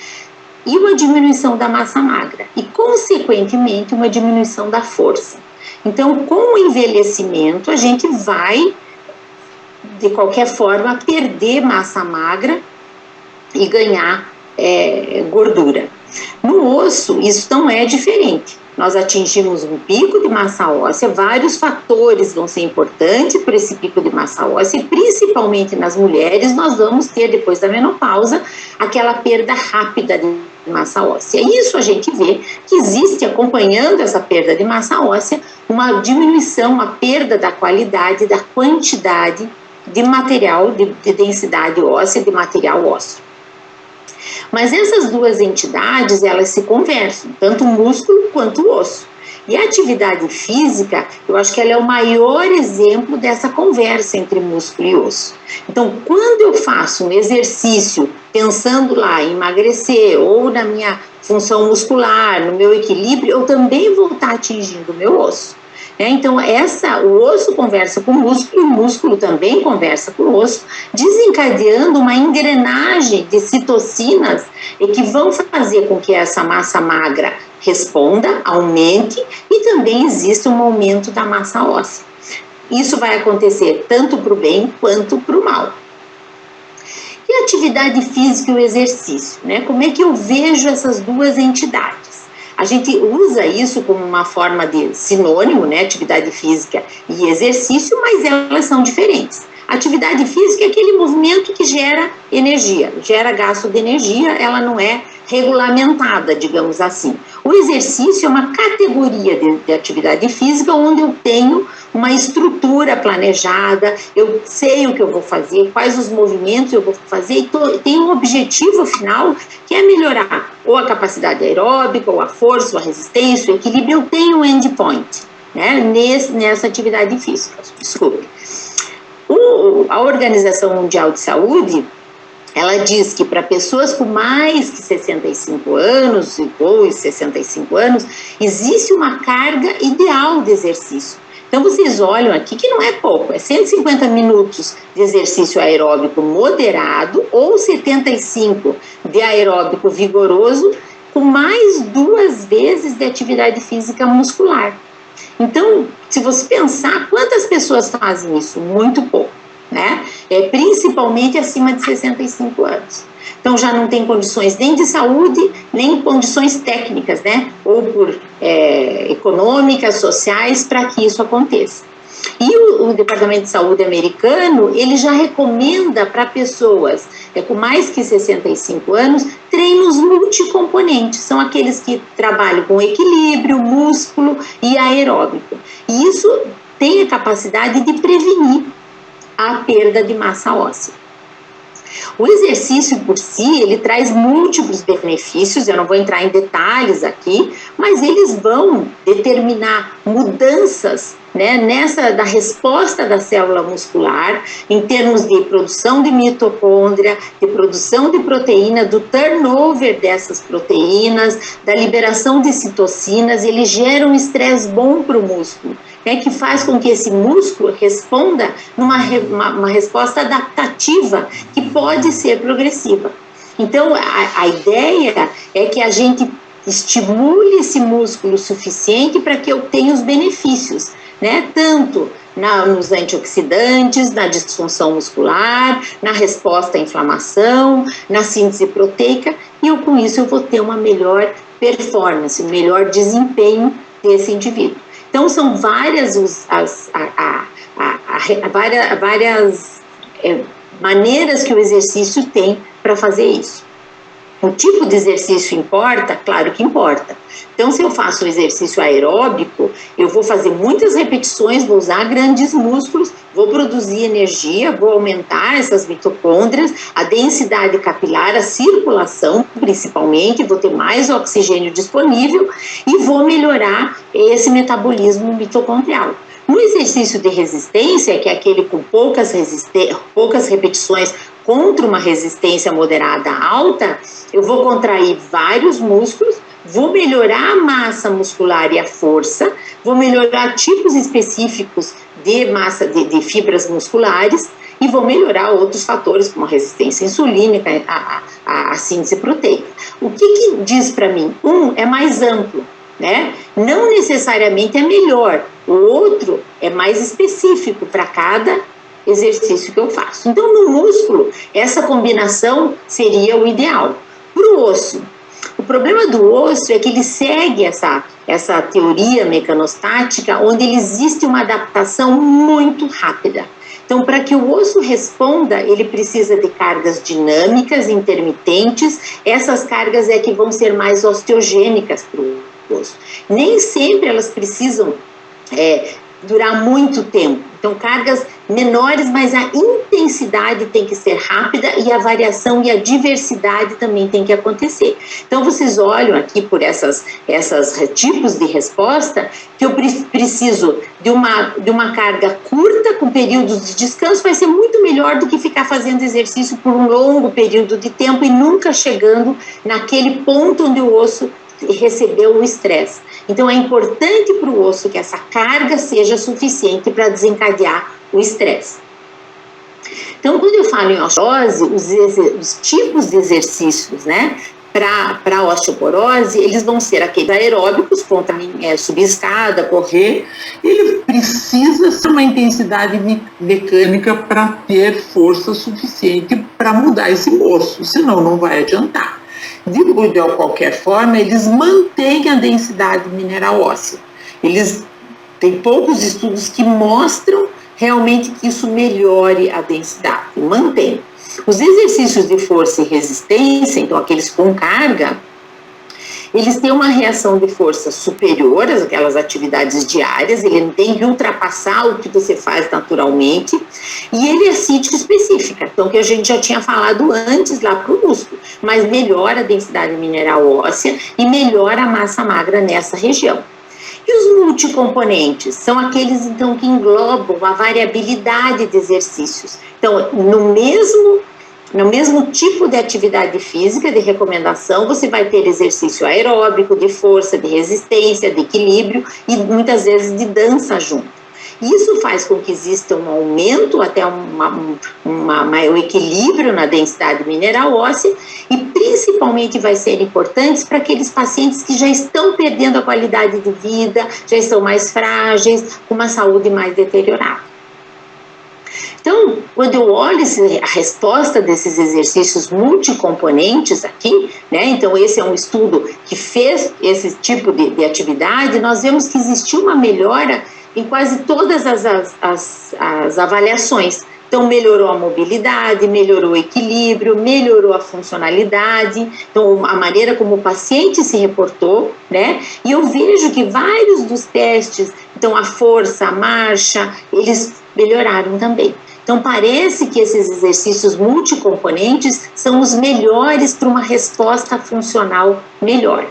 e uma diminuição da massa magra, e consequentemente uma diminuição da força. Então, com o envelhecimento, a gente vai, de qualquer forma, perder massa magra e ganhar gordura. No osso, isso não é diferente. Nós atingimos um pico de massa óssea, vários fatores vão ser importantes para esse pico de massa óssea, e principalmente nas mulheres, nós vamos ter, depois da menopausa, aquela perda rápida de massa óssea. Isso a gente vê que existe, acompanhando essa perda de massa óssea, uma diminuição, uma perda da qualidade, da quantidade de material, de densidade óssea, de material ósseo. Mas essas duas entidades, elas se conversam, tanto o músculo quanto o osso. E a atividade física, eu acho que ela é o maior exemplo dessa conversa entre músculo e osso. Então, quando eu faço um exercício pensando lá em emagrecer ou na minha função muscular, no meu equilíbrio, eu também vou estar atingindo o meu osso. Então, o osso conversa com o músculo também conversa com o osso, desencadeando uma engrenagem de citocinas que vão fazer com que essa massa magra responda, aumente, e também existe um aumento da massa óssea. Isso vai acontecer tanto para o bem quanto para o mal. E a atividade física e o exercício, né? Como é que eu vejo essas duas entidades? A gente usa isso como uma forma de sinônimo, né, atividade física e exercício, mas elas são diferentes. A atividade física é aquele movimento que gera energia, gera gasto de energia, ela não é regulamentada, digamos assim. O exercício é uma categoria de atividade física onde eu tenho uma estrutura planejada, eu sei o que eu vou fazer, quais os movimentos eu vou fazer, e tem um objetivo final que é melhorar ou a capacidade aeróbica, ou a força, ou a resistência, o equilíbrio. Eu tenho um endpoint, né, nessa atividade física. Desculpe. A Organização Mundial de Saúde, ela diz que para pessoas com mais que 65 anos, ou 65 anos, existe uma carga ideal de exercício. Então, vocês olham aqui que não é pouco, é 150 minutos de exercício aeróbico moderado ou 75 de aeróbico vigoroso, com mais 2 vezes de atividade física muscular. Então, se você pensar, quantas pessoas fazem isso? Muito pouco, né? Principalmente acima de 65 anos. Então, já não tem condições nem de saúde, nem condições técnicas, né? Ou por econômicas, sociais, para que isso aconteça. E o Departamento de Saúde americano, ele já recomenda para pessoas com mais que 65 anos, treinos multicomponentes, são aqueles que trabalham com equilíbrio, músculo e aeróbico. E isso tem a capacidade de prevenir a perda de massa óssea. O exercício por si, ele traz múltiplos benefícios, eu não vou entrar em detalhes aqui, mas eles vão determinar mudanças, né, da resposta da célula muscular, em termos de produção de mitocôndria, de produção de proteína, do turnover dessas proteínas, da liberação de citocinas. Ele gera um estresse bom para o músculo, né, que faz com que esse músculo responda uma resposta adaptativa, que pode ser progressiva. Então, a ideia é que a gente estimule esse músculo o suficiente para que eu tenha os benefícios, né, tanto nos antioxidantes, na disfunção muscular, na resposta à inflamação, na síntese proteica, e com isso eu vou ter uma melhor performance, um melhor desempenho desse indivíduo. Então, são várias maneiras que o exercício tem para fazer isso. O tipo de exercício importa? Claro que importa. Então, se eu faço um exercício aeróbico, eu vou fazer muitas repetições, vou usar grandes músculos, vou produzir energia, vou aumentar essas mitocôndrias, a densidade capilar, a circulação, principalmente, vou ter mais oxigênio disponível e vou melhorar esse metabolismo mitocondrial. No exercício de resistência, que é aquele com poucas repetições contra uma resistência moderada alta, eu vou contrair vários músculos, vou melhorar a massa muscular e a força, vou melhorar tipos específicos de massa de fibras musculares e vou melhorar outros fatores, como a resistência insulínica, a síntese proteica. O que diz para mim? Um é mais amplo, né? Não necessariamente é melhor, o outro é mais específico para cada exercício que eu faço. Então, no músculo, essa combinação seria o ideal. Para o osso, o problema do osso é que ele segue essa teoria mecanostática, onde ele existe uma adaptação muito rápida. Então, para que o osso responda, ele precisa de cargas dinâmicas, intermitentes. Essas cargas é que vão ser mais osteogênicas para o osso. Nem sempre elas precisam durar muito tempo. Então, cargas menores, mas a intensidade tem que ser rápida e a variação e a diversidade também tem que acontecer. Então, vocês olham aqui por essas tipos de resposta, que eu preciso de uma carga curta, com períodos de descanso, vai ser muito melhor do que ficar fazendo exercício por um longo período de tempo e nunca chegando naquele ponto onde o osso recebeu o estresse. Então, é importante para o osso que essa carga seja suficiente para desencadear o estresse. Então, quando eu falo em osteoporose, os tipos de exercícios, né, para a osteoporose, eles vão ser aqueles aeróbicos, subir escada, correr. Ele precisa ser uma intensidade mecânica para ter força suficiente para mudar esse osso, senão não vai adiantar. De qualquer forma, eles mantêm a densidade mineral óssea. Eles têm poucos estudos que mostram realmente que isso melhore a densidade, mantém. Os exercícios de força e resistência, então aqueles com carga, eles têm uma reação de força superior às aquelas atividades diárias, ele tem que ultrapassar o que você faz naturalmente, e ele é sítio específica, então que a gente já tinha falado antes lá para o músculo, mas melhora a densidade mineral óssea e melhora a massa magra nessa região. E os multicomponentes são aqueles, então, que englobam a variabilidade de exercícios. Então, no mesmo tipo de atividade física, de recomendação, você vai ter exercício aeróbico, de força, de resistência, de equilíbrio e muitas vezes de dança junto. Isso faz com que exista um aumento, até um equilíbrio na densidade mineral óssea e principalmente vai ser importante para aqueles pacientes que já estão perdendo a qualidade de vida, já estão mais frágeis, com uma saúde mais deteriorada. Então, quando eu olho a resposta desses exercícios multicomponentes aqui, né, então esse é um estudo que fez esse tipo de atividade, nós vemos que existiu uma melhora em quase todas as avaliações. Então, melhorou a mobilidade, melhorou o equilíbrio, melhorou a funcionalidade, então a maneira como o paciente se reportou, né? E eu vejo que vários dos testes, então a força, a marcha, eles melhoraram também. Então, parece que esses exercícios multicomponentes são os melhores para uma resposta funcional melhor.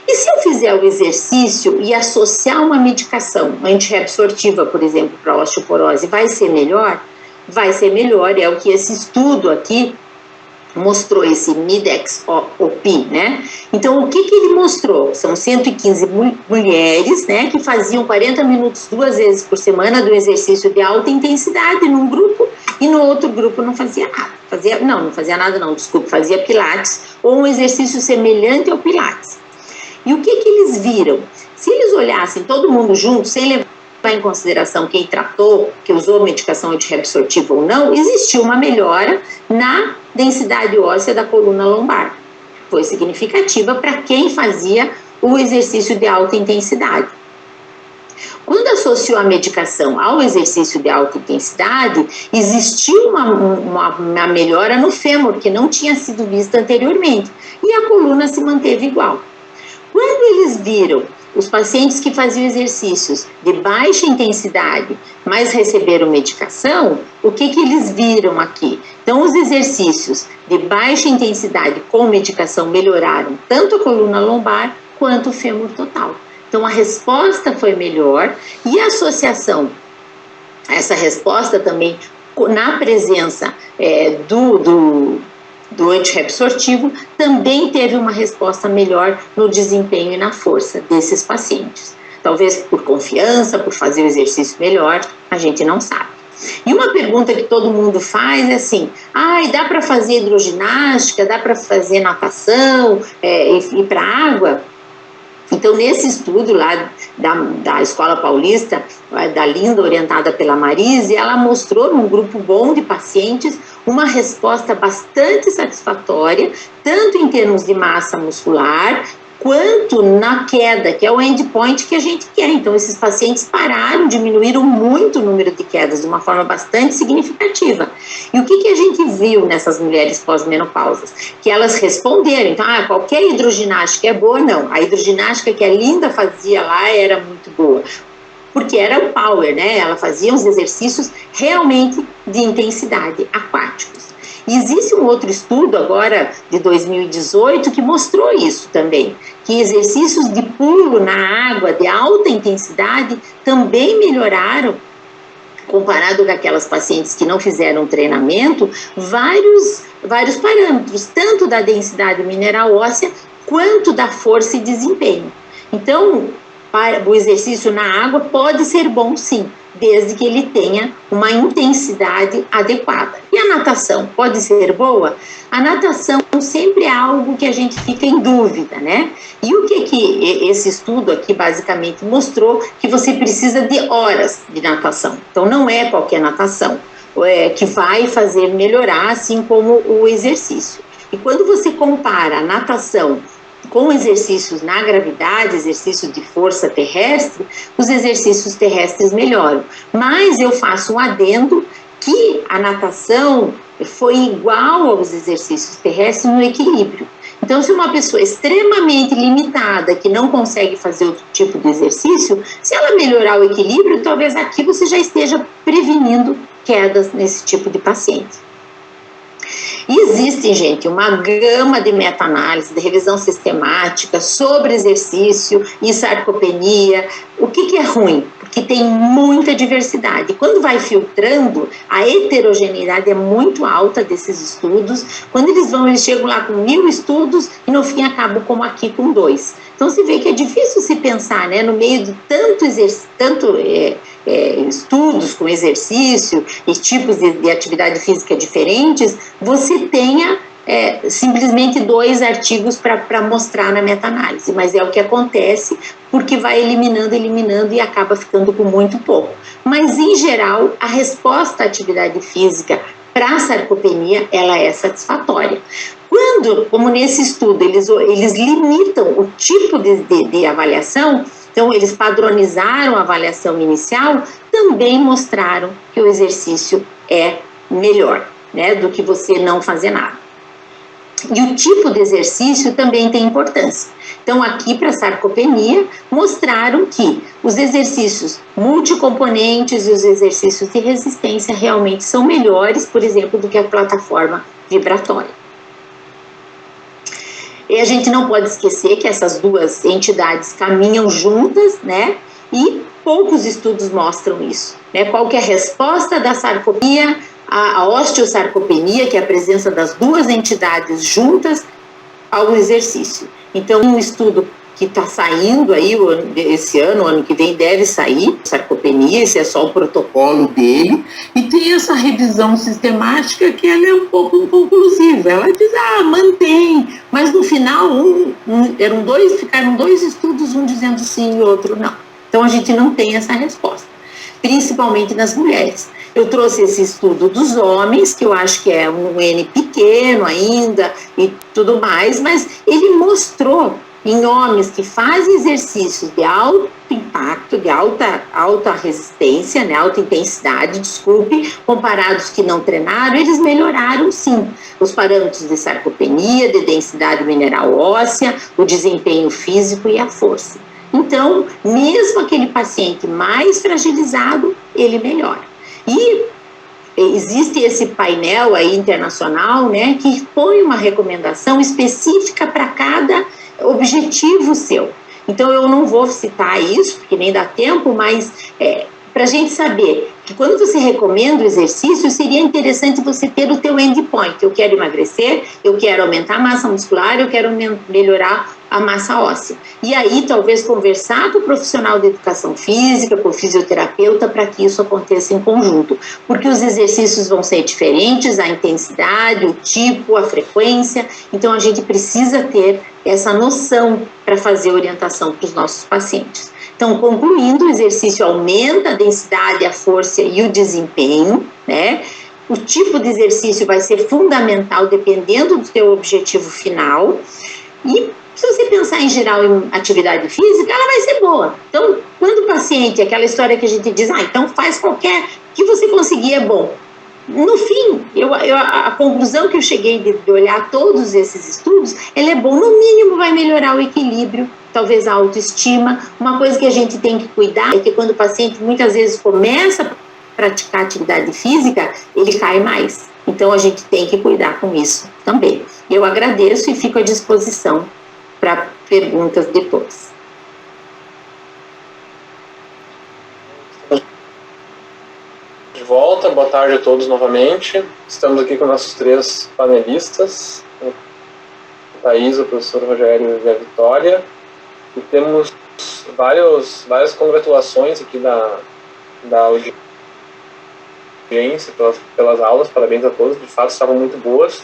E se eu fizer o exercício e associar uma medicação antirreabsortiva, por exemplo, para a osteoporose, vai ser melhor? Vai ser melhor, é o que esse estudo aqui mostrou, esse MIDEX-OP, né? Então, o que ele mostrou? São 115 mulheres, né, que faziam 40 minutos 2 vezes por semana do exercício de alta intensidade num grupo e no outro grupo não fazia nada. Fazia pilates ou um exercício semelhante ao pilates. E o que eles viram? Se eles olhassem todo mundo junto, sem levar em consideração quem tratou, que usou medicação antirreabsortiva ou não, existiu uma melhora na densidade óssea da coluna lombar. foi significativa para quem fazia o exercício de alta intensidade. Quando associou a medicação ao exercício de alta intensidade, existiu uma melhora no fêmur, que não tinha sido vista anteriormente, e a coluna se manteve igual. Quando eles viram os pacientes que faziam exercícios de baixa intensidade, mas receberam medicação, o que eles viram aqui? Então, os exercícios de baixa intensidade com medicação melhoraram tanto a coluna lombar quanto o fêmur total. Então, a resposta foi melhor e a associação, essa resposta também na presença do antirreabsortivo, também teve uma resposta melhor no desempenho e na força desses pacientes. Talvez por confiança, por fazer o exercício melhor, a gente não sabe. E uma pergunta que todo mundo faz é assim, dá para fazer hidroginástica, dá para fazer natação, ir para a água? Então, nesse estudo lá da Escola Paulista, da Linda, orientada pela Marise, ela mostrou num grupo bom de pacientes uma resposta bastante satisfatória, tanto em termos de massa muscular, quanto na queda, que é o endpoint que a gente quer. Então, esses pacientes pararam, diminuíram muito o número de quedas de uma forma bastante significativa. E o que a gente viu nessas mulheres pós-menopausas? Que elas responderam, então, qualquer hidroginástica é boa? Não, a hidroginástica que a Linda fazia lá era muito boa, porque era o power, né? Ela fazia os exercícios realmente de intensidade, aquáticos. E existe um outro estudo agora de 2018 que mostrou isso também, que exercícios de pulo na água de alta intensidade também melhoraram, comparado com aquelas pacientes que não fizeram treinamento, vários parâmetros, tanto da densidade mineral óssea quanto da força e desempenho. Então, o exercício na água pode ser bom sim, desde que ele tenha uma intensidade adequada. E a natação pode ser boa? A natação sempre é algo que a gente fica em dúvida, né? E o que esse estudo aqui basicamente mostrou? Que você precisa de horas de natação. Então, não é qualquer natação que vai fazer melhorar, assim como o exercício. E quando você compara a natação com exercícios na gravidade, exercícios de força terrestre, os exercícios terrestres melhoram. Mas eu faço um adendo que a natação foi igual aos exercícios terrestres no equilíbrio. Então, se uma pessoa extremamente limitada, que não consegue fazer outro tipo de exercício, se ela melhorar o equilíbrio, talvez aqui você já esteja prevenindo quedas nesse tipo de paciente. Existe, gente, uma gama de meta-análise, de revisão sistemática sobre exercício e sarcopenia. O que é ruim? Porque tem muita diversidade. Quando vai filtrando, a heterogeneidade é muito alta desses estudos. Quando eles chegam lá com 1000 estudos e no fim acabam como aqui com 2. Então, se vê que é difícil se pensar, né, no meio de tanto estudos com exercício e tipos de atividade física diferentes, você tenha simplesmente 2 artigos para mostrar na meta-análise, mas é o que acontece porque vai eliminando e acaba ficando com muito pouco. Mas, em geral, a resposta à atividade física para a sarcopenia, ela é satisfatória. Quando, como nesse estudo, eles limitam o tipo de avaliação, então eles padronizaram a avaliação inicial, também mostraram que o exercício é melhor, né, do que você não fazer nada. E o tipo de exercício também tem importância. Então, aqui para a sarcopenia, mostraram que os exercícios multicomponentes e os exercícios de resistência realmente são melhores, por exemplo, do que a plataforma vibratória. E a gente não pode esquecer que essas duas entidades caminham juntas, né? E poucos estudos mostram isso, né? Qual que é a resposta da sarcopenia, a osteosarcopenia, que é a presença das duas entidades juntas ao exercício. Então, um estudo que está saindo aí esse ano, o ano que vem deve sair, sarcopenia, esse é só o protocolo dele, e tem essa revisão sistemática que ela é um pouco inconclusiva. Ela diz, mantém, mas no final ficaram 2 estudos, um dizendo sim e outro não. Então a gente não tem essa resposta, principalmente nas mulheres. Eu trouxe esse estudo dos homens, que eu acho que é um N pequeno ainda e tudo mais, mas ele mostrou em homens que fazem exercícios de alto impacto, de alta resistência, né, alta intensidade, comparados que não treinaram, eles melhoraram sim os parâmetros de sarcopenia, de densidade mineral óssea, o desempenho físico e a força. Então, mesmo aquele paciente mais fragilizado, ele melhora. E existe esse painel aí internacional, né, que põe uma recomendação específica para cada objetivo seu. Então, eu não vou citar isso, porque nem dá tempo, mas para a gente saber que quando você recomenda o exercício, seria interessante você ter o teu endpoint. Eu quero emagrecer, eu quero aumentar a massa muscular, eu quero melhorar a massa óssea. E aí, talvez, conversar com o profissional de educação física, com o fisioterapeuta, para que isso aconteça em conjunto. Porque os exercícios vão ser diferentes, a intensidade, o tipo, a frequência. Então, a gente precisa ter essa noção para fazer orientação para os nossos pacientes. Então, concluindo, o exercício aumenta a densidade, a força e o desempenho, né? O tipo de exercício vai ser fundamental dependendo do teu objetivo final. E se você pensar em geral em atividade física, ela vai ser boa. Então, quando o paciente, aquela história que a gente diz, então faz qualquer, que você conseguir é bom. No fim, a conclusão que eu cheguei de olhar todos esses estudos, ela é bom, no mínimo vai melhorar o equilíbrio, talvez a autoestima. Uma coisa que a gente tem que cuidar é que quando o paciente muitas vezes começa a praticar atividade física, ele cai mais. Então a gente tem que cuidar com isso também. Eu agradeço e fico à disposição para perguntas depois. De volta, boa tarde a todos novamente. Estamos aqui com nossos 3 panelistas, a Thaís, o professor Rogério e a Vitória. E temos várias congratulações aqui da audiência pelas aulas, parabéns a todos, de fato estavam muito boas.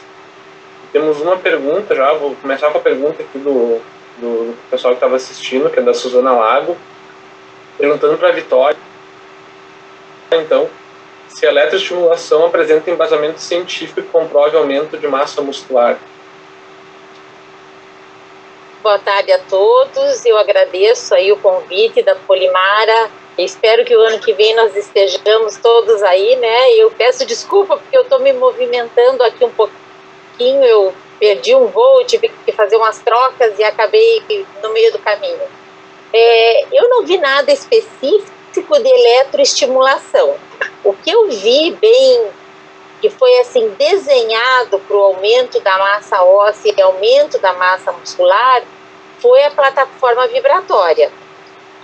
E temos uma pergunta já, vou começar com a pergunta aqui do pessoal que estava assistindo, que é da Suzana Lago, perguntando para a Vitória, então, se a eletroestimulação apresenta embasamento científico que comprove aumento de massa muscular. Boa tarde a todos, eu agradeço aí o convite da Polimara, espero que o ano que vem nós estejamos todos aí, né? Eu peço desculpa porque eu estou me movimentando aqui um pouquinho, eu perdi um voo, tive que fazer umas trocas e acabei no meio do caminho. Eu não vi nada específico de eletroestimulação. O que eu vi bem, que foi assim desenhado para o aumento da massa óssea e aumento da massa muscular, foi a plataforma vibratória.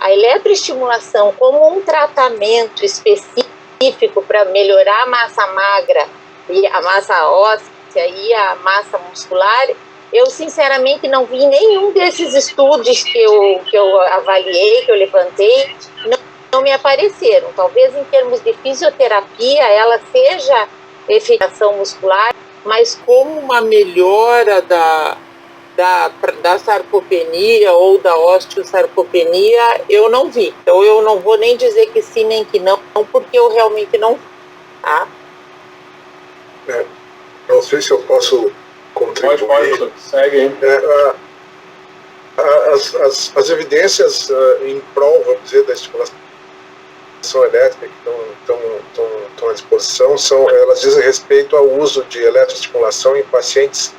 A eletroestimulação como um tratamento específico para melhorar a massa magra e a massa óssea e a massa muscular, eu sinceramente não vi nenhum desses estudos que eu avaliei, que eu levantei, não me apareceram. Talvez em termos de fisioterapia ela seja eficácia muscular, mas como uma melhora da sarcopenia ou da osteosarcopenia, eu não vi. Então eu não vou nem dizer que sim nem que não, porque eu realmente não vi. Tá? Não sei se eu posso contribuir. Pode, segue aí. As evidências em prol, vamos dizer, da estimulação elétrica que estão à disposição, elas dizem respeito ao uso de eletroestimulação em pacientes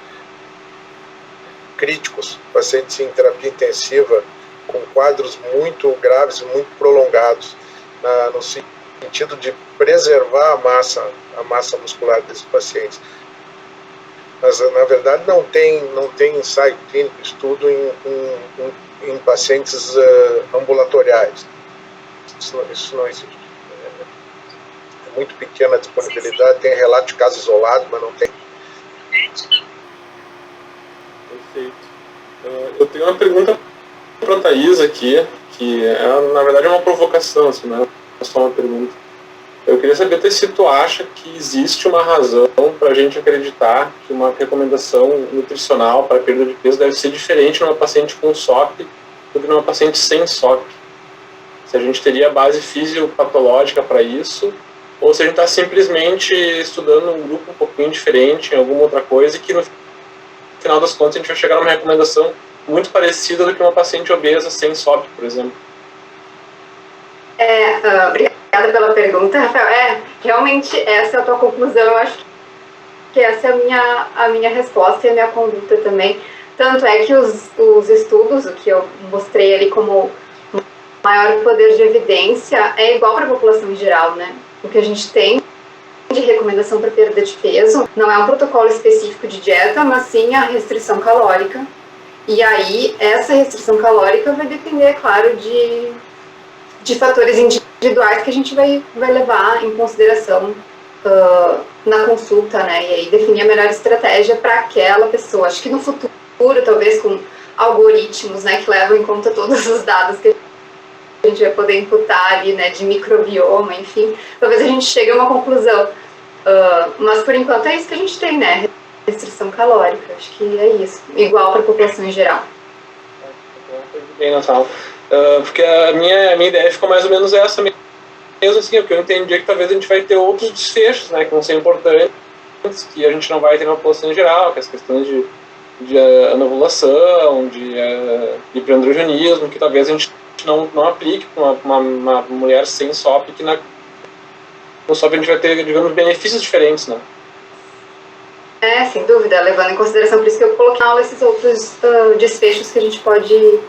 críticos, pacientes em terapia intensiva com quadros muito graves e muito prolongados, no sentido de preservar a massa muscular desses pacientes. Mas, na verdade, não tem ensaio clínico, estudo em pacientes ambulatoriais. Isso não existe. É muito pequena a disponibilidade, tem relato de casos isolados, mas não tem. Perfeito. Eu tenho uma pergunta para a Thaís aqui, que na verdade é uma provocação, assim, não é só uma pergunta. Eu queria saber se tu acha que existe uma razão para a gente acreditar que uma recomendação nutricional para perda de peso deve ser diferente numa paciente com SOP do que numa paciente sem SOP. Se a gente teria base fisiopatológica para isso, ou se a gente está simplesmente estudando um grupo um pouquinho diferente em alguma outra coisa e que no final das contas a gente vai chegar numa recomendação muito parecida do que uma paciente obesa sem SOP, por exemplo. Obrigada pela pergunta, Rafael. Realmente essa é a tua conclusão. Eu acho que essa é a minha resposta e a minha conduta também. Tanto é que os estudos, o que eu mostrei ali como maior poder de evidência, é igual para a população em geral, né? O que a gente tem de recomendação para perda de peso não é um protocolo específico de dieta, mas sim a restrição calórica. E aí, essa restrição calórica vai depender, claro, de fatores individuais que a gente vai levar em consideração na consulta, né? E aí definir a melhor estratégia para aquela pessoa. Acho que no futuro, talvez com algoritmos, né, que levam em conta todos os dados que a gente vai poder imputar ali, né, de microbioma, enfim, talvez a gente chegue a uma conclusão. Mas por enquanto é isso que a gente tem, né? Restrição calórica, acho que é isso. Igual para a população em geral. Bem, Natal. Porque a minha ideia ficou mais ou menos essa mesmo, assim, porque eu entendi que talvez a gente vai ter outros desfechos, né, que vão ser importantes, que a gente não vai ter na população em geral, que as questões de anovulação, de pré-androgenismo, que talvez a gente não aplique para uma mulher sem SOP, que no SOP a gente vai ter, digamos, benefícios diferentes, né? Sem dúvida, levando em consideração, por isso que eu coloquei na aula esses outros desfechos que a gente pode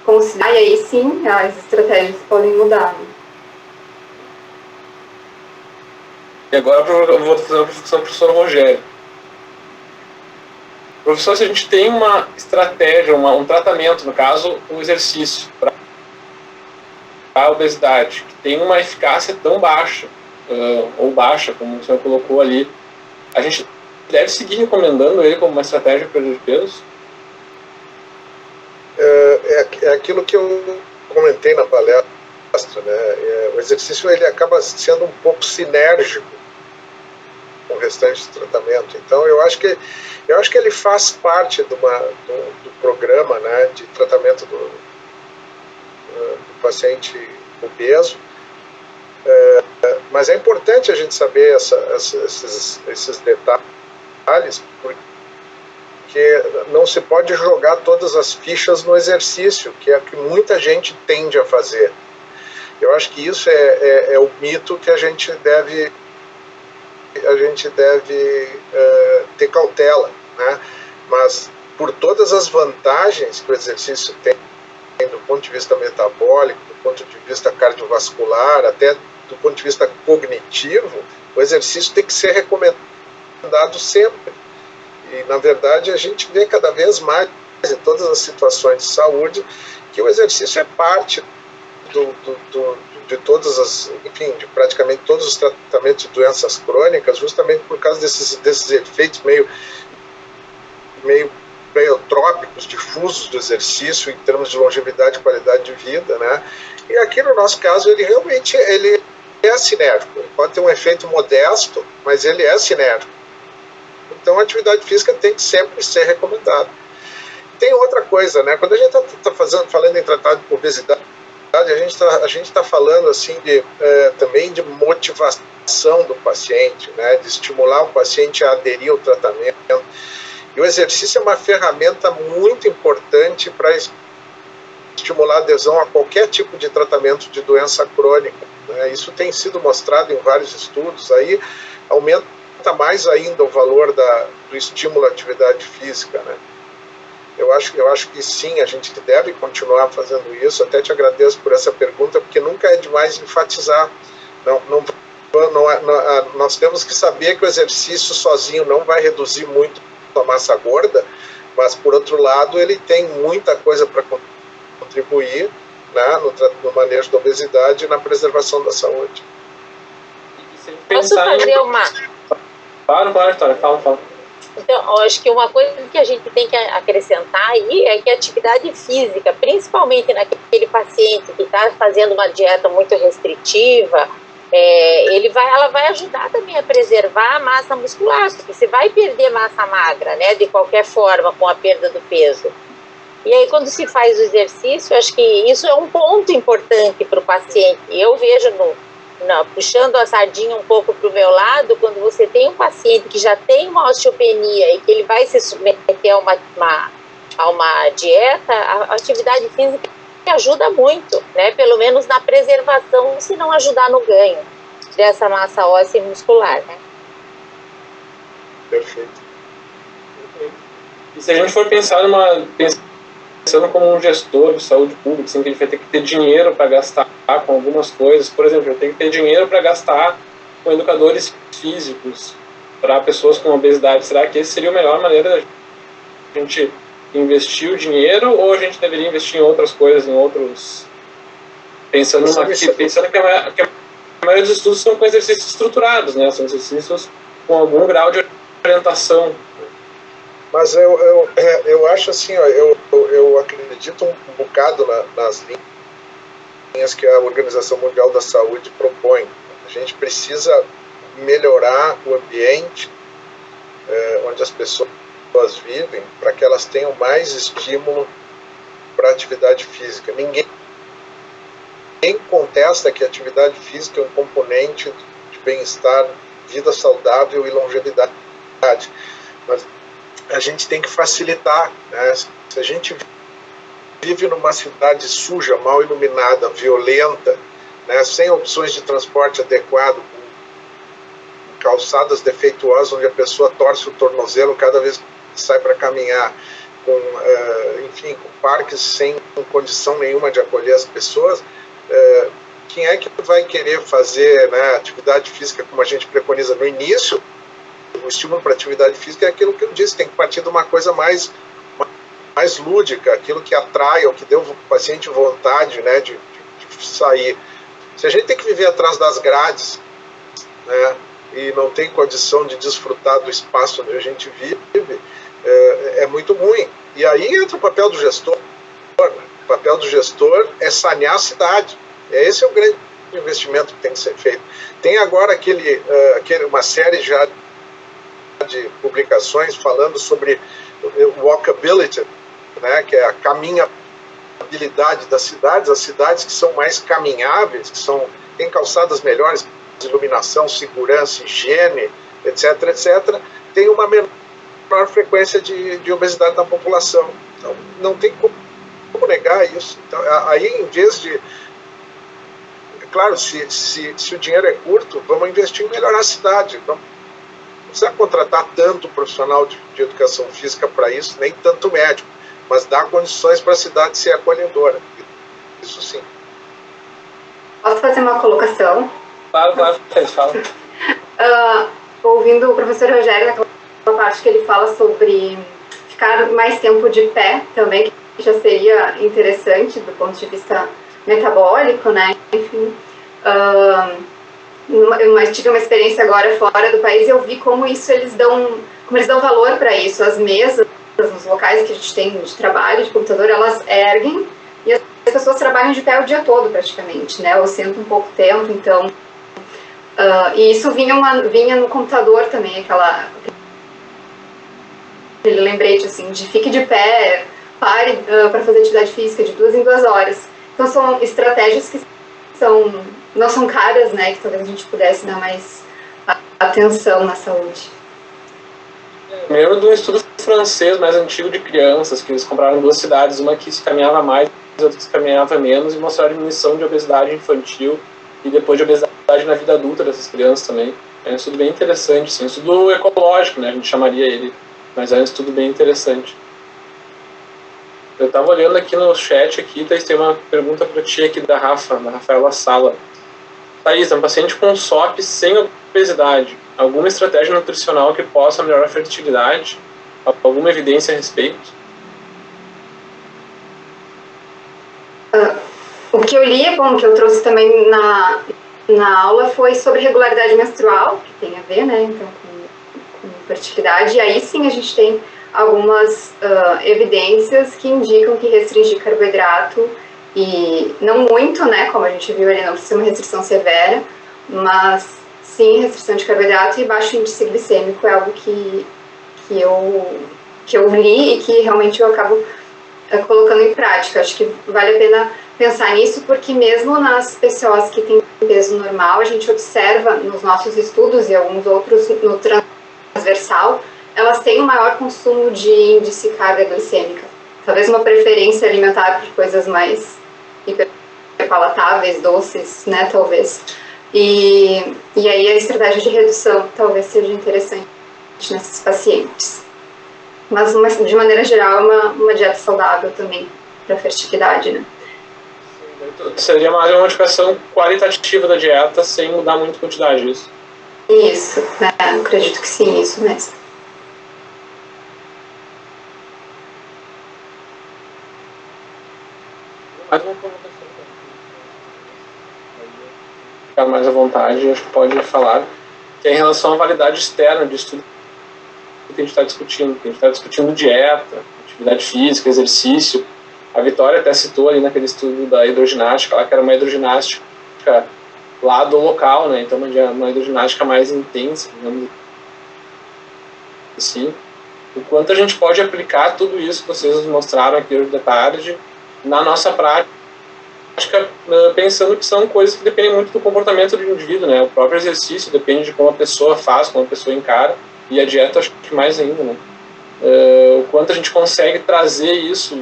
considerar, e aí sim, as estratégias podem mudar. Né? E agora eu vou fazer uma discussão para o professor Rogério. Professor, se a gente tem uma estratégia, um tratamento, no caso, um exercício para a obesidade, que tem uma eficácia tão baixa, ou baixa, como o senhor colocou ali, a gente deve seguir recomendando ele como uma estratégia para perda de peso? É aquilo que eu comentei na palestra, né? O exercício ele acaba sendo um pouco sinérgico com o restante do tratamento. Então eu acho que ele faz parte do programa, né, de tratamento do paciente obeso. Mas é importante a gente saber esses detalhes, porque não se pode jogar todas as fichas no exercício, que é o que muita gente tende a fazer. Eu acho que isso é o mito que a gente deve ter cautela, né? Mas por todas as vantagens que o exercício tem do ponto de vista metabólico, do ponto de vista cardiovascular, até do ponto de vista cognitivo, o exercício tem que ser recomendado sempre. E, na verdade, a gente vê cada vez mais em todas as situações de saúde que o exercício é parte de todas as, enfim, de praticamente todos os tratamentos de doenças crônicas, justamente por causa desses efeitos meio pleiotrópicos, difusos do exercício em termos de longevidade e qualidade de vida, né? E aqui no nosso caso ele realmente é sinérgico. Ele pode ter um efeito modesto, mas ele é sinérgico. Então a atividade física tem que sempre ser recomendada. Tem outra coisa, né? Quando a gente está falando em tratamento de obesidade, a gente está falando assim também de motivação do paciente, né? De estimular o paciente a aderir ao tratamento. E o exercício é uma ferramenta muito importante para estimular a adesão a qualquer tipo de tratamento de doença crônica, né? Isso tem sido mostrado em vários estudos. Aí aumenta mais ainda o valor do estímulo à atividade física, né? Eu acho que sim, a gente deve continuar fazendo isso. Até te agradeço por essa pergunta, porque nunca é demais enfatizar. Nós temos que saber que o exercício sozinho não vai reduzir muito a massa gorda, mas, por outro lado, ele tem muita coisa para contribuir, né, no manejo da obesidade e na preservação da saúde. Posso fazer uma... Claro, fala. Então, acho que uma coisa que a gente tem que acrescentar aí é que a atividade física, principalmente naquele paciente que está fazendo uma dieta muito restritiva, ela vai ajudar também a preservar a massa muscular, porque você vai perder massa magra, né, de qualquer forma, com a perda do peso. E aí, quando se faz o exercício, acho que isso é um ponto importante para o paciente. Eu vejo puxando a sardinha um pouco para o meu lado, quando você tem um paciente que já tem uma osteopenia e que ele vai se submeter a uma dieta, a atividade física ajuda muito, né? Pelo menos na preservação, se não ajudar no ganho dessa massa óssea e muscular, né? Perfeito. E se a gente for pensando como um gestor de saúde pública, assim, que a gente vai ter que ter dinheiro para gastar com algumas coisas, por exemplo, eu tenho que ter dinheiro para gastar com educadores físicos para pessoas com obesidade, será que essa seria a melhor maneira da gente investir o dinheiro, ou a gente deveria investir em outras coisas, em outros... Pensando que a maioria dos estudos são com exercícios estruturados, né? São exercícios com algum grau de orientação. Mas eu acho assim, ó, eu acredito um bocado nas linhas que a Organização Mundial da Saúde propõe. A gente precisa melhorar o ambiente onde as pessoas vivem, para que elas tenham mais estímulo para a atividade física. Ninguém contesta que a atividade física é um componente de bem-estar, vida saudável e longevidade. Mas a gente tem que facilitar, né? Se a gente vive numa cidade suja, mal iluminada, violenta, né, sem opções de transporte adequado, com calçadas defeituosas onde a pessoa torce o tornozelo cada vez que sai para caminhar, com parques sem condição nenhuma de acolher as pessoas, quem é que vai querer fazer, né, atividade física como a gente preconiza no início? O estímulo para atividade física é aquilo que eu disse, tem que partir de uma coisa mais lúdica, aquilo que atrai, ou que dê ao paciente vontade, né, de sair. Se a gente tem que viver atrás das grades, né, e não tem condição de desfrutar do espaço onde a gente vive, é muito ruim. E aí entra o papel do gestor. O papel do gestor é sanear a cidade. Esse é o grande investimento que tem que ser feito. Tem agora uma série já de publicações falando sobre walkability, né, que é a caminhabilidade das cidades, as cidades que são mais caminháveis, têm calçadas melhores, iluminação, segurança, higiene, etc., etc., tem uma menor frequência de obesidade na população. Então, não tem como negar isso. Então, aí, em vez de... Claro, se o dinheiro é curto, vamos investir em melhorar a cidade. Não precisa contratar tanto profissional de educação física para isso, nem tanto médico, mas dar condições para a cidade ser acolhedora. Isso sim. Posso fazer uma colocação? Claro, fala. Ouvindo o professor Rogério, naquela parte que ele fala sobre ficar mais tempo de pé também, que já seria interessante do ponto de vista metabólico, né? Enfim, tive uma experiência agora fora do país e eu vi como eles dão valor para isso. As mesas nos locais que a gente tem de trabalho, de computador, elas erguem e as pessoas trabalham de pé o dia todo praticamente, né? Ou sentam um pouco tempo, então... e isso vinha no computador também, aquele lembrete assim, de fique de pé, pare para fazer atividade física de 2 em 2 horas. Então são estratégias que não são caras, né, que talvez a gente pudesse dar mais atenção na saúde. Eu lembro de um estudo francês mais antigo de crianças, que eles compraram 2 cidades, uma que se caminhava mais e outra que se caminhava menos, e mostraram a diminuição de obesidade infantil e depois de obesidade na vida adulta dessas crianças também. É um estudo bem interessante, sim, um estudo ecológico, né, a gente chamaria ele, mas é um estudo bem interessante. Eu estava olhando aqui no chat, tem uma pergunta para ti aqui da Rafaela Sala. Thaís, é um paciente com SOP sem obesidade, alguma estratégia nutricional que possa melhorar a fertilidade? Alguma evidência a respeito? O que eu li, que eu trouxe também na aula, foi sobre regularidade menstrual, que tem a ver, né, então, com fertilidade, e aí sim a gente tem algumas evidências que indicam que restringir carboidrato, e não muito, né, como a gente viu ali, não precisa uma restrição severa, mas sim restrição de carboidrato e baixo índice glicêmico é algo que eu li e que realmente eu acabo colocando em prática. Acho que vale a pena pensar nisso, porque mesmo nas pessoas que têm peso normal, a gente observa nos nossos estudos e alguns outros no transversal, elas têm um maior consumo de índice carga glicêmica. Talvez uma preferência alimentar por coisas mais hiperpalatáveis, doces, né, talvez. E aí a estratégia de redução talvez seja interessante nesses pacientes. Mas, de maneira geral, uma dieta saudável também para fertilidade, né? Seria mais uma modificação qualitativa da dieta sem mudar muito a quantidade, isso? Isso, acredito que sim, isso mesmo. Mais uma provocação. Ficar mais à vontade, acho que pode falar, que é em relação à validade externa disso tudo que a gente está discutindo. Que a gente está discutindo dieta, atividade física, exercício. A Vitória até citou ali naquele estudo da hidroginástica, lá que era uma hidroginástica lá do local, né? Então uma hidroginástica mais intensa, digamos assim. O quanto a gente pode aplicar tudo isso que vocês nos mostraram aqui hoje de tarde na nossa prática, pensando que são coisas que dependem muito do comportamento do indivíduo, né? O próprio exercício depende de como a pessoa faz, como a pessoa encara, e a dieta acho que mais ainda, né? O quanto a gente consegue trazer isso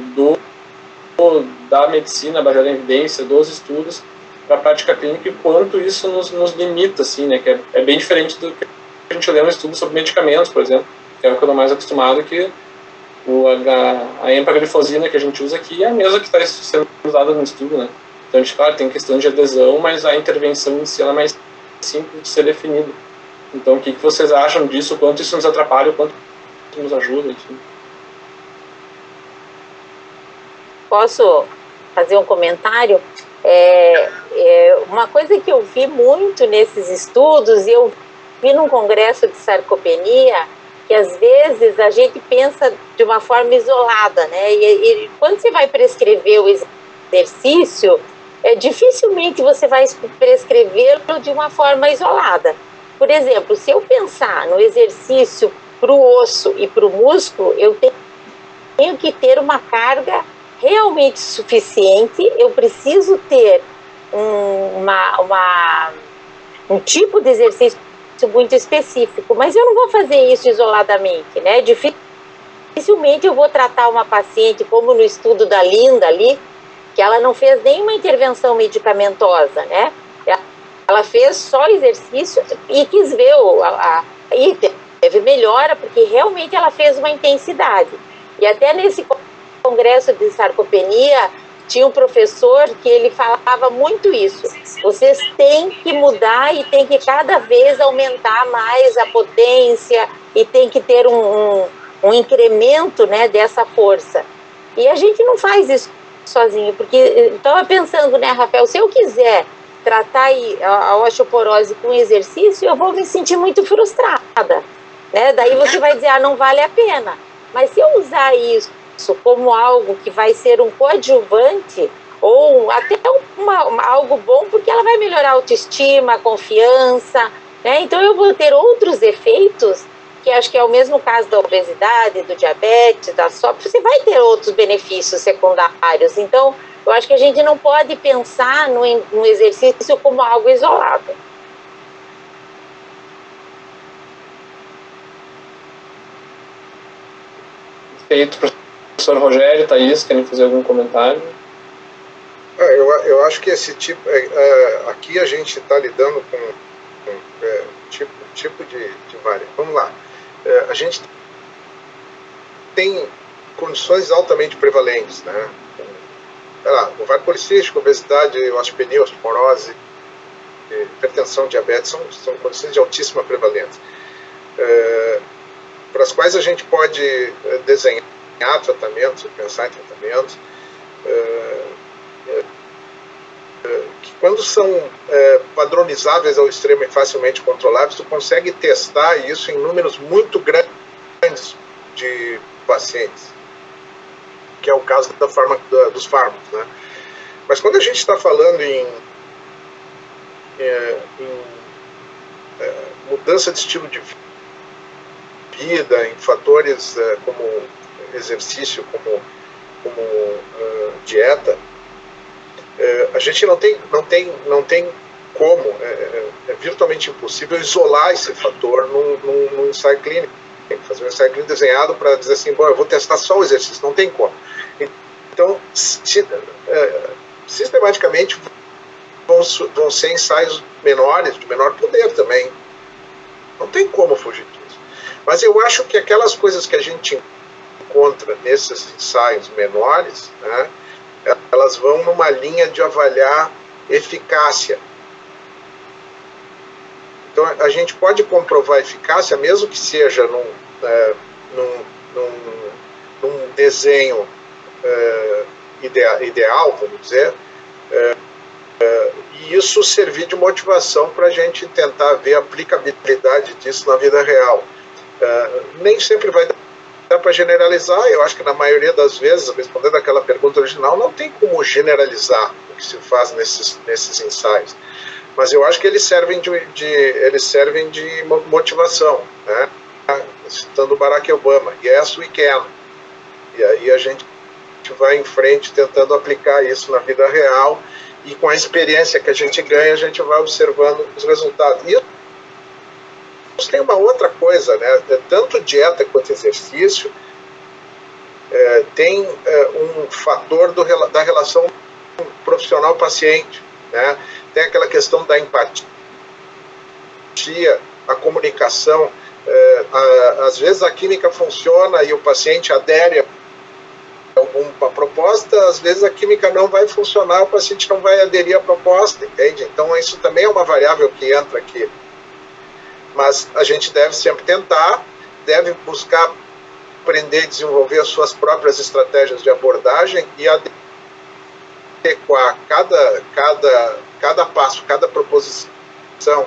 da medicina baseada em evidência, dos estudos, para a prática clínica, e quanto isso nos limita, assim, né? Que é bem diferente do que a gente lê no estudo sobre medicamentos, por exemplo, que é o que eu estou mais acostumado, que a empaglifosina que a gente usa aqui é a mesma que está sendo usada no estudo, né? Então, a gente, claro, tem questão de adesão, mas a intervenção em si ela é mais simples de ser definida. Então, o que vocês acham disso? O quanto isso nos atrapalha, o quanto isso nos ajuda, enfim. Posso fazer um comentário? Uma coisa que eu vi muito nesses estudos, e eu vi num congresso de sarcopenia, que às vezes a gente pensa de uma forma isolada, né? E quando você vai prescrever o exercício, dificilmente você vai prescrevê-lo de uma forma isolada. Por exemplo, se eu pensar no exercício para o osso e para o músculo, eu tenho que ter uma carga realmente suficiente, eu preciso ter um tipo de exercício muito específico, mas eu não vou fazer isso isoladamente, né? Dificilmente eu vou tratar uma paciente como no estudo da Linda ali, que ela não fez nenhuma intervenção medicamentosa, né? Ela fez só exercício e quis ver e teve melhora, porque realmente ela fez uma intensidade. E até nesse congresso de sarcopenia, tinha um professor que ele falava muito isso. Vocês têm que mudar e tem que cada vez aumentar mais a potência e tem que ter um incremento, né, dessa força. E a gente não faz isso sozinho, porque eu estava pensando, né, Rafael, se eu quiser tratar a osteoporose com exercício, eu vou me sentir muito frustrada, né? Daí você vai dizer, não vale a pena. Mas se eu usar isso como algo que vai ser um coadjuvante ou até algo bom, porque ela vai melhorar a autoestima, a confiança, né? Então eu vou ter outros efeitos, que acho que é o mesmo caso da obesidade, do diabetes, da SOP, você vai ter outros benefícios secundários. Então eu acho que a gente não pode pensar no exercício como algo isolado. Perfeito, professor Rogério e Thaís, querem fazer algum comentário? Eu acho que esse tipo, aqui a gente está lidando com tipo de variante. Vamos lá, a gente tem condições altamente prevalentes, né? Ovário policístico, obesidade, osteopenia, osteoporose, hipertensão, diabetes, são condições de altíssima prevalência, para as quais a gente pode desenhar tratamentos, pensar em tratamentos, que quando são padronizáveis ao extremo e facilmente controláveis, tu consegue testar isso em números muito grandes de pacientes, que é o caso dos fármacos, né? Mas quando a gente está falando em mudança de estilo de vida, em fatores como exercício, como dieta, A gente não tem como, é virtualmente impossível isolar esse fator num ensaio clínico. Tem que fazer um ensaio clínico desenhado para dizer assim, bom, eu vou testar só o exercício, não tem como. Então, sistematicamente vão ser ensaios menores, de menor poder também. Não tem como fugir disso. Mas eu acho que aquelas coisas que a gente encontra nesses ensaios menores, né, elas vão numa linha de avaliar eficácia. Então, a gente pode comprovar eficácia, mesmo que seja num desenho ideal, vamos dizer, e isso servir de motivação para a gente tentar ver a aplicabilidade disso na vida real. Nem sempre vai dar para generalizar, eu acho que na maioria das vezes, respondendo aquela pergunta original, não tem como generalizar o que se faz nesses ensaios. Mas eu acho que eles servem de motivação, né? Citando Barack Obama, yes we can. E aí a gente vai em frente tentando aplicar isso na vida real, e com a experiência que a gente ganha, a gente vai observando os resultados. E tem uma outra coisa, né? Tanto dieta quanto exercício tem um fator da relação profissional-paciente, né? Tem aquela questão da empatia, a comunicação. Às vezes a química funciona e o paciente adere a alguma proposta, às vezes a química não vai funcionar, o paciente não vai aderir à proposta, entende? Então isso também é uma variável que entra aqui. Mas a gente deve sempre tentar, deve buscar aprender e desenvolver as suas próprias estratégias de abordagem e adequar cada passo, cada proposição,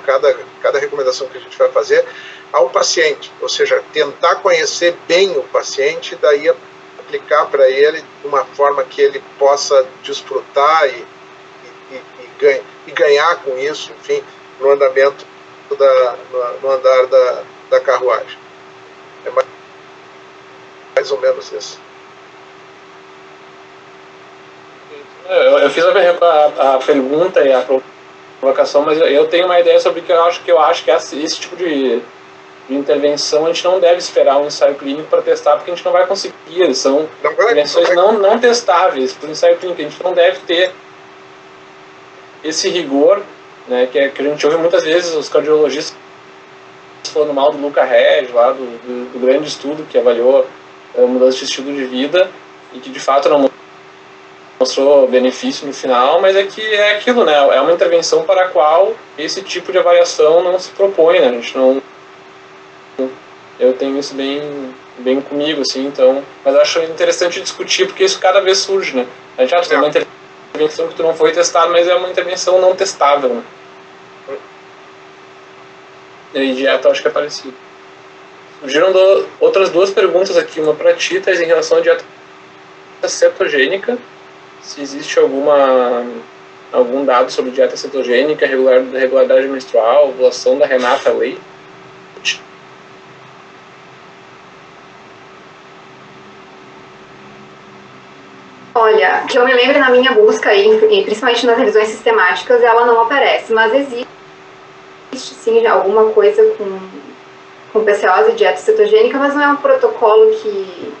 cada recomendação que a gente vai fazer ao paciente, ou seja, tentar conhecer bem o paciente e daí aplicar para ele de uma forma que ele possa desfrutar e ganhar com isso, enfim, no andamento no andar da carruagem. É mais ou menos isso. Eu fiz a pergunta e a provocação, mas eu tenho uma ideia sobre que eu acho que esse tipo de intervenção a gente não deve esperar um ensaio clínico para testar, porque a gente não vai conseguir. Eles são intervenções não testáveis para o ensaio clínico. A gente não deve ter esse rigor, né, que a gente ouve muitas vezes os cardiologistas falando mal do Luca Reg, lá do grande estudo que avaliou a mudança de estilo de vida e que de fato não mostrou benefício no final, mas é aquilo, né? É uma intervenção para a qual esse tipo de avaliação não se propõe, né? A gente não... Eu tenho isso bem comigo, assim, então... Mas acho interessante discutir, porque isso cada vez surge, né? A gente tem uma intervenção que tu não foi testado, mas é uma intervenção não testável, né? E dieta eu acho que é parecido. Surgiram outras duas perguntas aqui, uma para ti, Thais, em relação à dieta cetogênica, se existe algum dado sobre dieta cetogênica, regularidade menstrual, ovulação da Renata Leite. Olha, que eu me lembro na minha busca, e principalmente nas revisões sistemáticas, ela não aparece, mas existe sim alguma coisa com PCOS e dieta cetogênica, mas não é um protocolo que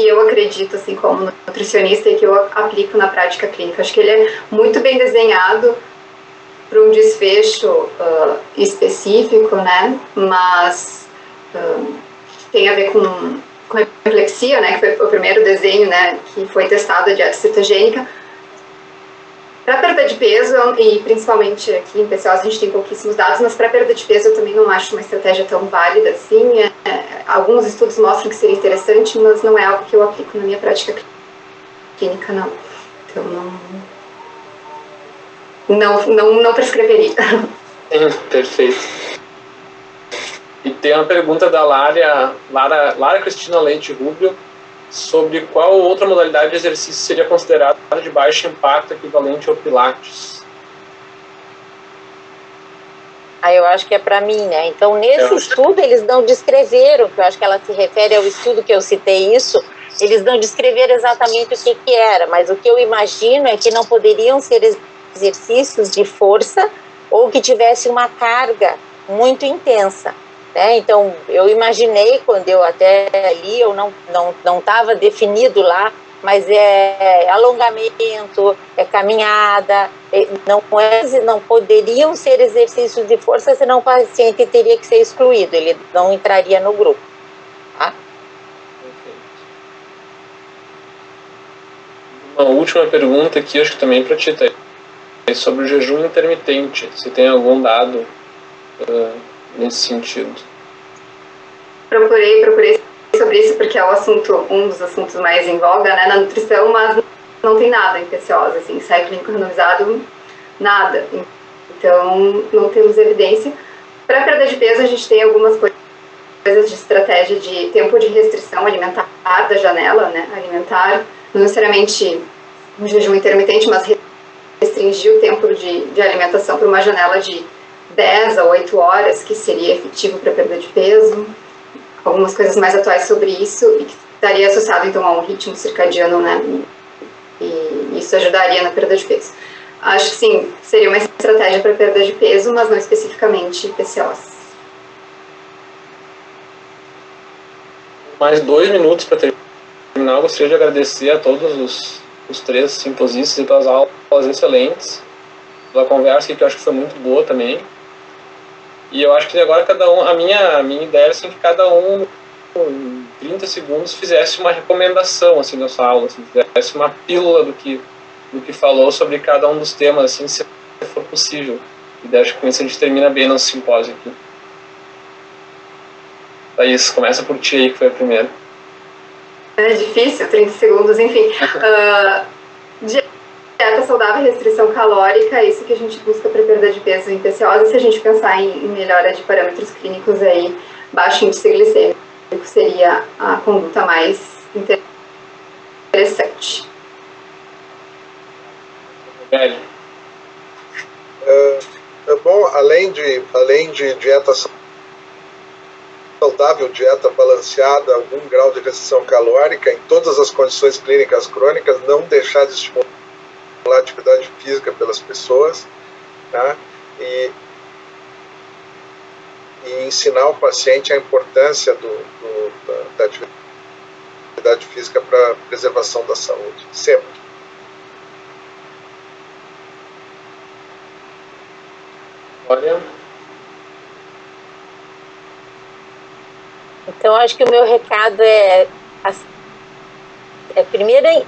eu acredito, assim, como nutricionista, e que eu aplico na prática clínica. Acho que ele é muito bem desenhado para um desfecho específico, né? Mas tem a ver com reflexia, né? Que foi o primeiro desenho, né? Que foi testado a dieta cetogênica. Para perda de peso, e principalmente aqui em PCOS a gente tem pouquíssimos dados, mas para perda de peso eu também não acho uma estratégia tão válida assim. Alguns estudos mostram que seria interessante, mas não é algo que eu aplico na minha prática clínica, não. Então não prescreveria. Perfeito. E tem uma pergunta da Lara Cristina Leite Rubio sobre qual outra modalidade de exercício seria considerada de baixo impacto equivalente ao Pilates. Eu acho que é para mim, né? Então, nesse estudo, eles não descreveram, que eu acho que ela se refere ao estudo que eu citei isso, eles não descreveram exatamente o que era, mas o que eu imagino é que não poderiam ser exercícios de força ou que tivesse uma carga muito intensa, né? Então, eu imaginei, quando eu até li, eu não estava definido lá, mas é alongamento, é caminhada, não poderiam ser exercícios de força, senão o paciente teria que ser excluído, ele não entraria no grupo. Tá? Uma última pergunta aqui, acho que também para ti, é sobre o jejum intermitente, se tem algum dado nesse sentido. Procurei sobre isso porque é um dos assuntos mais em voga, né, na nutrição, mas não tem nada em PCOS, assim, ensaio clínico randomizado, nada. Então, não temos evidência. Para perda de peso, a gente tem algumas coisas de estratégia de tempo de restrição alimentar da janela, né, alimentar, não necessariamente um jejum intermitente, mas restringir o tempo de alimentação para uma janela de 10 a 8 horas, que seria efetivo para perda de peso. Algumas coisas mais atuais sobre isso e que estaria associado então a um ritmo circadiano, né? E isso ajudaria na perda de peso. Acho que sim, seria uma estratégia para perda de peso, mas não especificamente PCOS. Mais 2 minutos para terminar. Eu gostaria de agradecer a todos os 3 simposistas e pelas aulas excelentes, pela conversa que eu acho que foi muito boa também. E eu acho que agora a minha ideia é assim, que cada um, em 30 segundos, fizesse uma recomendação assim, nessa aula, assim, fizesse uma pílula do que falou sobre cada um dos temas, assim, se for possível. E acho que com isso a gente termina bem nosso simpósio aqui. Thaís, começa por ti aí, que foi a primeira. É difícil, 30 segundos, enfim. Dieta saudável, restrição calórica, é isso que a gente busca para perda de peso em PCOS. Se a gente pensar em melhora de parâmetros clínicos aí, baixo índice glicêmico seria a conduta mais interessante. Bom, além de dieta saudável, dieta balanceada, algum grau de restrição calórica em todas as condições clínicas crônicas, não deixar de estimular a atividade física pelas pessoas, tá? E ensinar o paciente a importância da atividade física para a preservação da saúde, sempre. Olha. Então, acho que o meu recado é primeiro,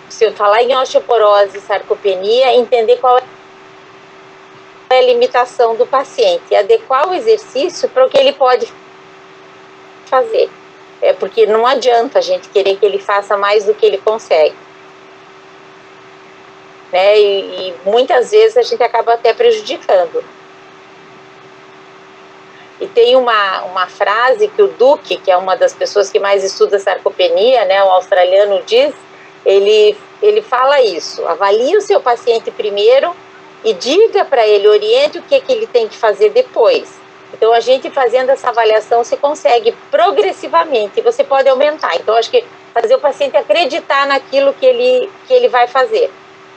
se eu falar em osteoporose e sarcopenia, entender qual é a limitação do paciente e adequar o exercício para o que ele pode fazer. Porque não adianta a gente querer que ele faça mais do que ele consegue. Né? E muitas vezes a gente acaba até prejudicando. E tem uma frase que o Duke, que é uma das pessoas que mais estuda sarcopenia, né, um australiano, diz, ele fala isso: avalie o seu paciente primeiro e diga para ele, oriente o que ele tem que fazer depois. Então, a gente fazendo essa avaliação, você consegue progressivamente, você pode aumentar. Então, acho que fazer o paciente acreditar naquilo que ele vai fazer.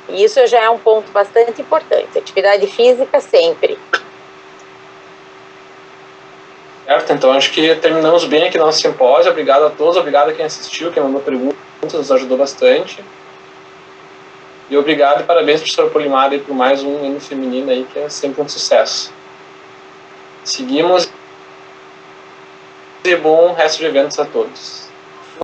E isso já é um ponto bastante importante. Atividade física sempre. Certo, então acho que terminamos bem aqui nosso simpósio. Obrigado a todos, obrigado a quem assistiu, quem mandou perguntas, nos ajudou bastante. E obrigado e parabéns, professora Polimara, por mais um Endo Feminino aí, que é sempre um sucesso. Seguimos e bom resto de eventos a todos.